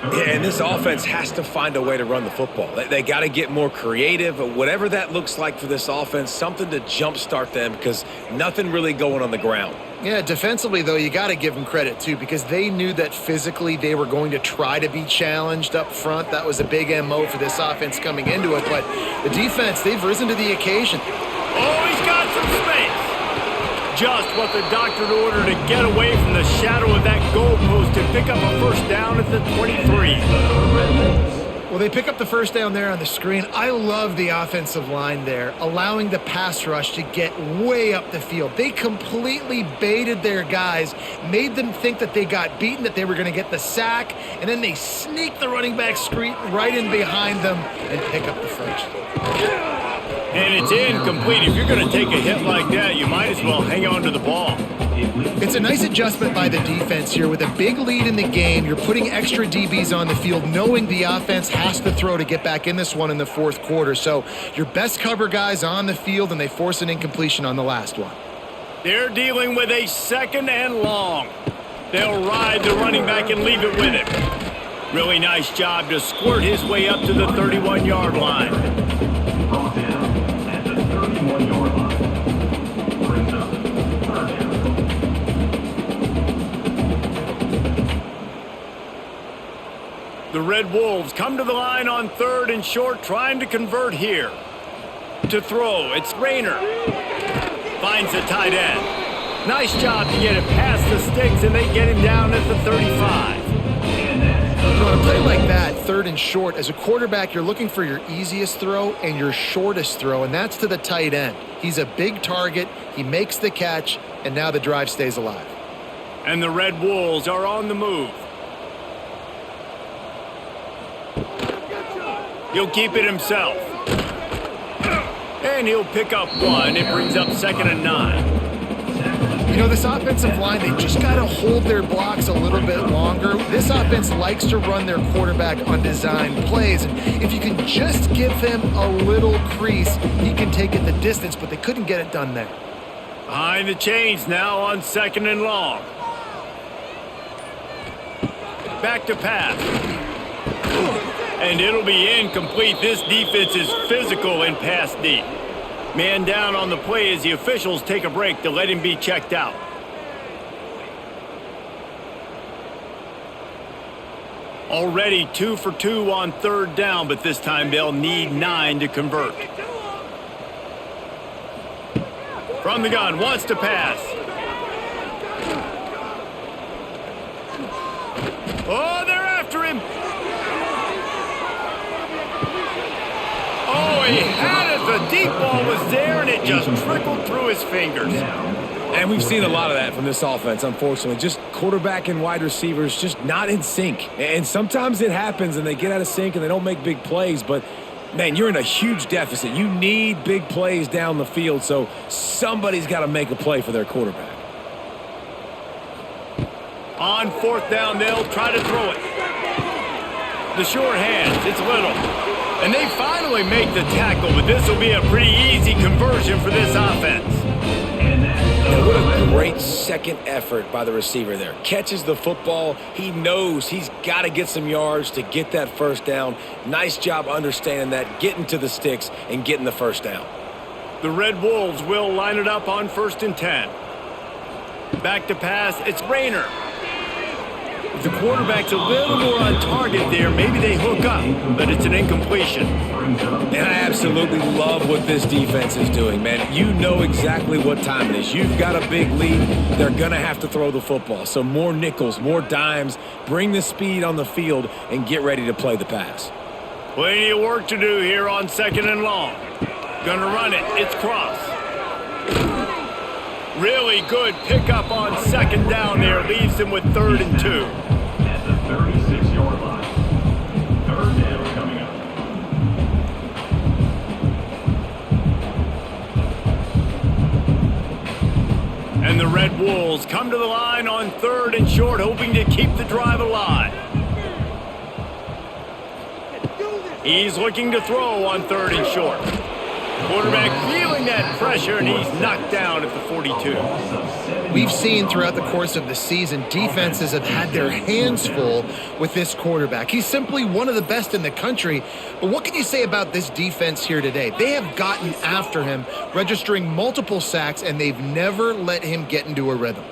Yeah, and this offense has to find a way to run the football. They got to get more creative, whatever that looks like for this offense, something to jumpstart them because nothing really going on the ground. Yeah, defensively, though, you got to give them credit, too, because they knew that physically they were going to try to be challenged up front. That was a big MO for this offense coming into it. But the defense, they've risen to the occasion. Oh, he's got some space. Just what the doctor ordered to get away from the shadow of that goalpost and pick up a first down at the 23. Well, they pick up the first down there on the screen. I love the offensive line there, allowing the pass rush to get way up the field. They completely baited their guys, made them think that they got beaten, that they were going to get the sack, and then they sneak the running back screen right in behind them and pick up the first. And it's incomplete. If you're going to take a hit like that, you might as well hang on to the ball. It's a nice adjustment by the defense here. With a big lead in the game, you're putting extra DBs on the field, knowing the offense has to throw to get back in this one in the fourth quarter. So your best cover guys on the field, and they force an incompletion on the last one. They're dealing with a 2nd and long. They'll ride the running back and leave it with him. Really nice job to squirt his way up to the 31-yard line. Brought down at the 31-yard line. Brings up 3rd down. The Red Wolves come to the line on 3rd and short, trying to convert here. To throw, it's Rayner. Finds the tight end. Nice job to get it past the sticks, and they get him down at the 35. On a play like that, 3rd and short, as a quarterback, you're looking for your easiest throw and your shortest throw, and that's to the tight end. He's a big target, he makes the catch, and now the drive stays alive. And the Red Wolves are on the move. He'll keep it himself. And he'll pick up 1. It brings up 2nd and 9. You know, this offensive line, they just got to hold their blocks a little bit longer. This offense likes to run their quarterback on design plays. And if you can just give him a little crease, he can take it the distance, but they couldn't get it done there. Behind the chains now on 2nd and long. Back to pass. And it'll be incomplete. This defense is physical and pass deep. Man down on the play as the officials take a break to let him be checked out. Already 2 for 2 on 3rd down, but this time they'll need 9 to convert. From the gun, wants to pass. Oh, they're after him. Oh, he had it. The deep ball was there, and it just trickled through his fingers. And we've seen a lot of that from this offense, unfortunately. Just quarterback and wide receivers just not in sync. And sometimes it happens, and they get out of sync, and they don't make big plays. But, man, you're in a huge deficit. You need big plays down the field, so somebody's got to make a play for their quarterback. On 4th down, they'll try to throw it. The short hands, it's Little. And they finally make the tackle, but this will be a pretty easy conversion for this offense. And what a great second effort by the receiver there. Catches the football. He knows he's got to get some yards to get that 1st down. Nice job understanding that, getting to the sticks and getting the 1st down. The Red Wolves will line it up on 1st and 10. Back to pass, it's Rayner. If the quarterback's a little more on target there, maybe they hook up, but it's an incompletion. And I absolutely love what this defense is doing, man. You know exactly what time it is. You've got a big lead. They're going to have to throw the football. So more nickels, more dimes, bring the speed on the field, and get ready to play the pass. Plenty of work to do here on 2nd and long. Gonna run it. It's Cross. Really good pickup on 2nd down there. Leaves him with 3rd and 2. At the 36-yard line. 3rd down coming up. And the Red Wolves come to the line on 3rd and short, hoping to keep the drive alive. He's looking to throw on 3rd and short. Quarterback feeling that pressure, and he's knocked down at the 42. We've seen throughout the course of the season, defenses have had their hands full with this quarterback. He's simply one of the best in the country. But what can you say about this defense here today? They have gotten after him, registering multiple sacks, and they've never let him get into a rhythm.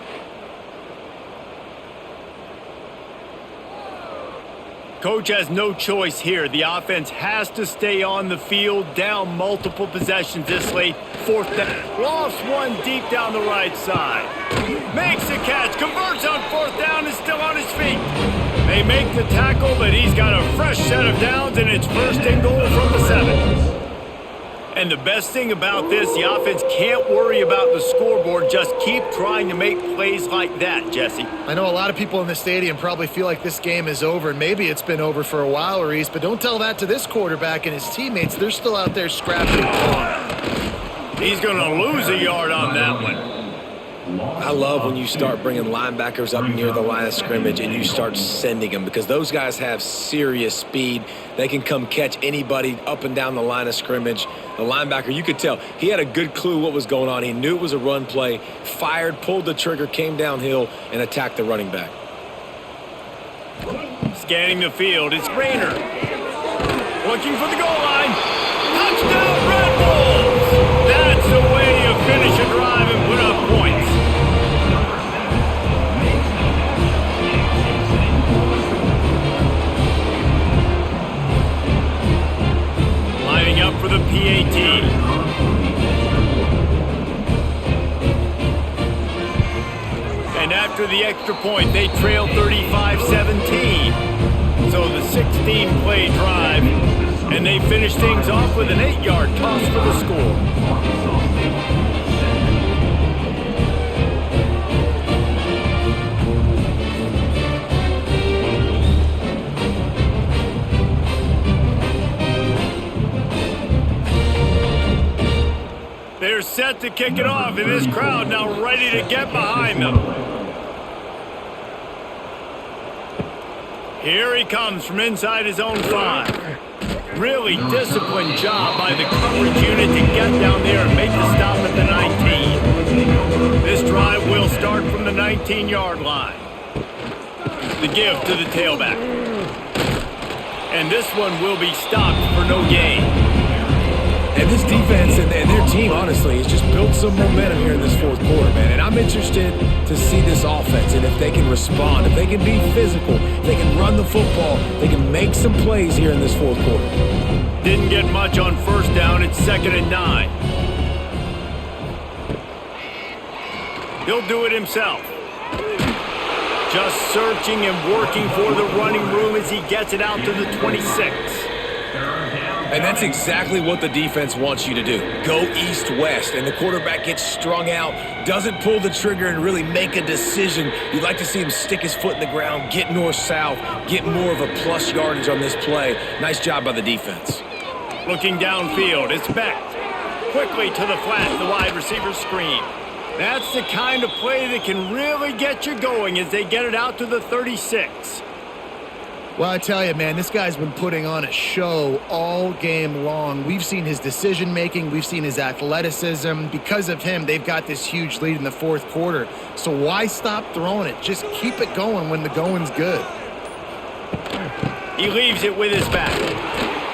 Coach has no choice here. The offense has to stay on the field, down multiple possessions this late. 4th down. Lost one deep down the right side. Makes the catch, converts on 4th down, is still on his feet. They make the tackle, but he's got a fresh set of downs, and it's 1st and goal from the 7. And the best thing about this, the offense can't worry about the scoreboard. Just keep trying to make plays like that, Jesse. I know a lot of people in the stadium probably feel like this game is over, and maybe it's been over for a while, Reese, but don't tell that to this quarterback and his teammates. They're still out there scrapping. He's going to lose a yard on that one. I love when you start bringing linebackers up near the line of scrimmage and you start sending them, because those guys have serious speed. They can come catch anybody up and down the line of scrimmage. The linebacker, you could tell, he had a good clue what was going on. He knew it was a run play, fired, pulled the trigger, came downhill, and attacked the running back. Scanning the field, it's Rayner. Looking for the goal line. Touchdown, Red Bulls! That's the way you finish a drive and put up points. Lining up for the PAT. And after the extra point, they trail 35-17. So the 16-play drive, and they finish things off with an 8-yard toss for the score. They're set to kick it off, and this crowd now ready to get behind them. Here he comes from inside his own 5. Really disciplined job by the coverage unit to get down there and make the stop at the 19. This drive will start from the 19-yard line. The give to the tailback. And this one will be stopped for no gain. And this defense and their team, honestly, has just built some momentum here in this fourth quarter, man. And I'm interested to see this offense and if they can respond, if they can be physical, if they can run the football, they can make some plays here in this fourth quarter. Didn't get much on first down. It's 2nd and 9. He'll do it himself. Just searching and working for the running room as he gets it out to the 26. And that's exactly what the defense wants you to do. Go east-west, and the quarterback gets strung out, doesn't pull the trigger and really make a decision. You'd like to see him stick his foot in the ground, get north-south, get more of a plus yardage on this play. Nice job by the defense. Looking downfield, it's Beck. Quickly to the flat, the wide receiver screen. That's the kind of play that can really get you going as they get it out to the 36. Well, I tell you, man, this guy's been putting on a show all game long. We've seen his decision-making. We've seen his athleticism. Because of him, they've got this huge lead in the fourth quarter. So why stop throwing it? Just keep it going when the going's good. He leaves it with his back.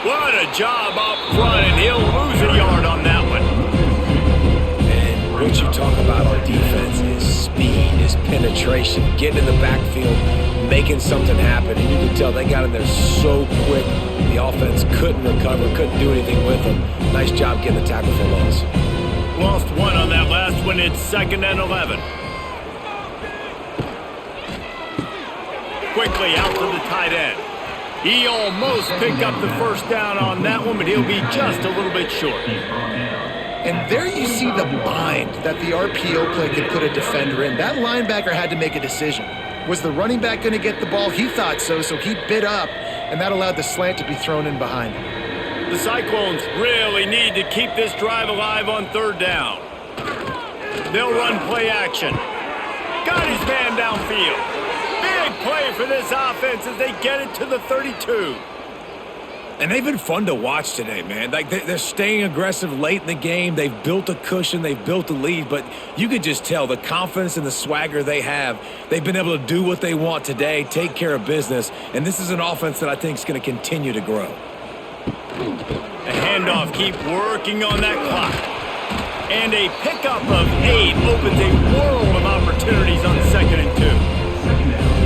What a job up front, and he'll lose a yard on that one. And what you talk about on defense is speed, is penetration, getting in the backfield, making something happen. And you can tell they got in there so quick. The offense couldn't recover, couldn't do anything with them. Nice job getting the tackle for loss. Lost one on that last one. It's 2nd and 11. Quickly out to the tight end. He almost picked up the first down on that one, but he'll be just a little bit short. And there you see the bind that the RPO play could put a defender in. That linebacker had to make a decision. Was the running back going to get the ball? He thought so, so he bit up, and that allowed the slant to be thrown in behind him. The Cyclones really need to keep this drive alive on 3rd down. They'll run play action. Got his man downfield. Big play for this offense as they get it to the 32. And they've been fun to watch today, man. Like they're staying aggressive late in the game. They've built a cushion. They've built a lead. But you could just tell the confidence and the swagger they have. They've been able to do what they want today, take care of business. And this is an offense that I think is going to continue to grow. A handoff, keep working on that clock. And a pickup of 8 opens a world of opportunities on 2nd and 2.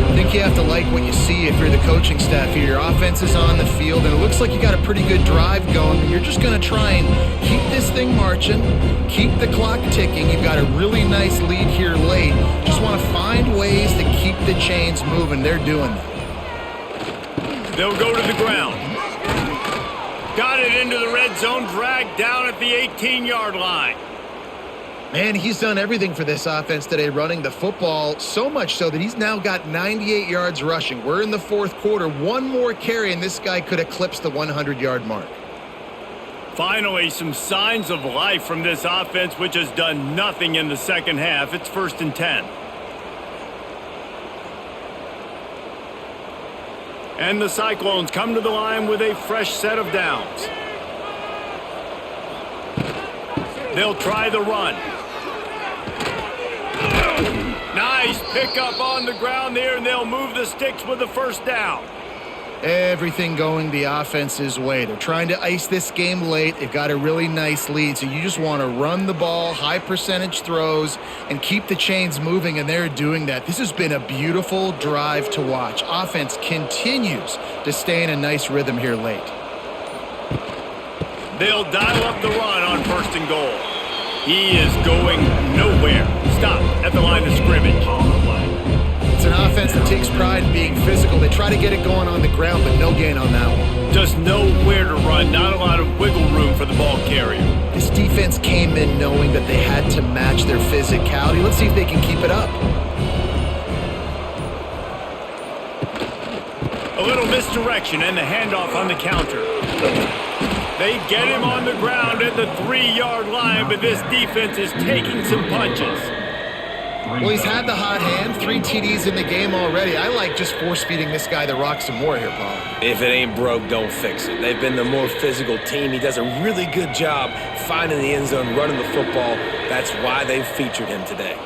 I think you have to like what you see if you're the coaching staff here. Your offense is on the field, and it looks like you got a pretty good drive going. And you're just going to try and keep this thing marching, keep the clock ticking. You've got a really nice lead here late. Just want to find ways to keep the chains moving. They're doing that. They'll go to the ground. Got it into the red zone, dragged down at the 18-yard line. Man, he's done everything for this offense today, running the football, so much so that he's now got 98 yards rushing. We're in the fourth quarter. One more carry, and this guy could eclipse the 100-yard mark. Finally, some signs of life from this offense, which has done nothing in the second half. It's 1st and 10. And the Cyclones come to the line with a fresh set of downs. They'll try the run. Nice pickup on the ground there, and they'll move the sticks with the first down. Everything going the offense's way. They're trying to ice this game late. They've got a really nice lead, so you just want to run the ball, high percentage throws, and keep the chains moving, and they're doing that. This has been a beautiful drive to watch. Offense continues to stay in a nice rhythm here late. They'll dial up the run on 1st and goal. He is going nowhere. Stop at the line of scrimmage. It's an offense that takes pride in being physical. They try to get it going on the ground, but no gain on that one. Just nowhere to run. Not a lot of wiggle room for the ball carrier. This defense came in knowing that they had to match their physicality. Let's see if they can keep it up. A little misdirection and the handoff on the counter. They get him on the ground at the 3-yard line, but this defense is taking some punches. Well, he's had the hot hand, 3 TDs in the game already. I like just force-feeding this guy the rock some more here, Paul. If it ain't broke, don't fix it. They've been the more physical team. He does a really good job finding the end zone, running the football. That's why they've featured him today.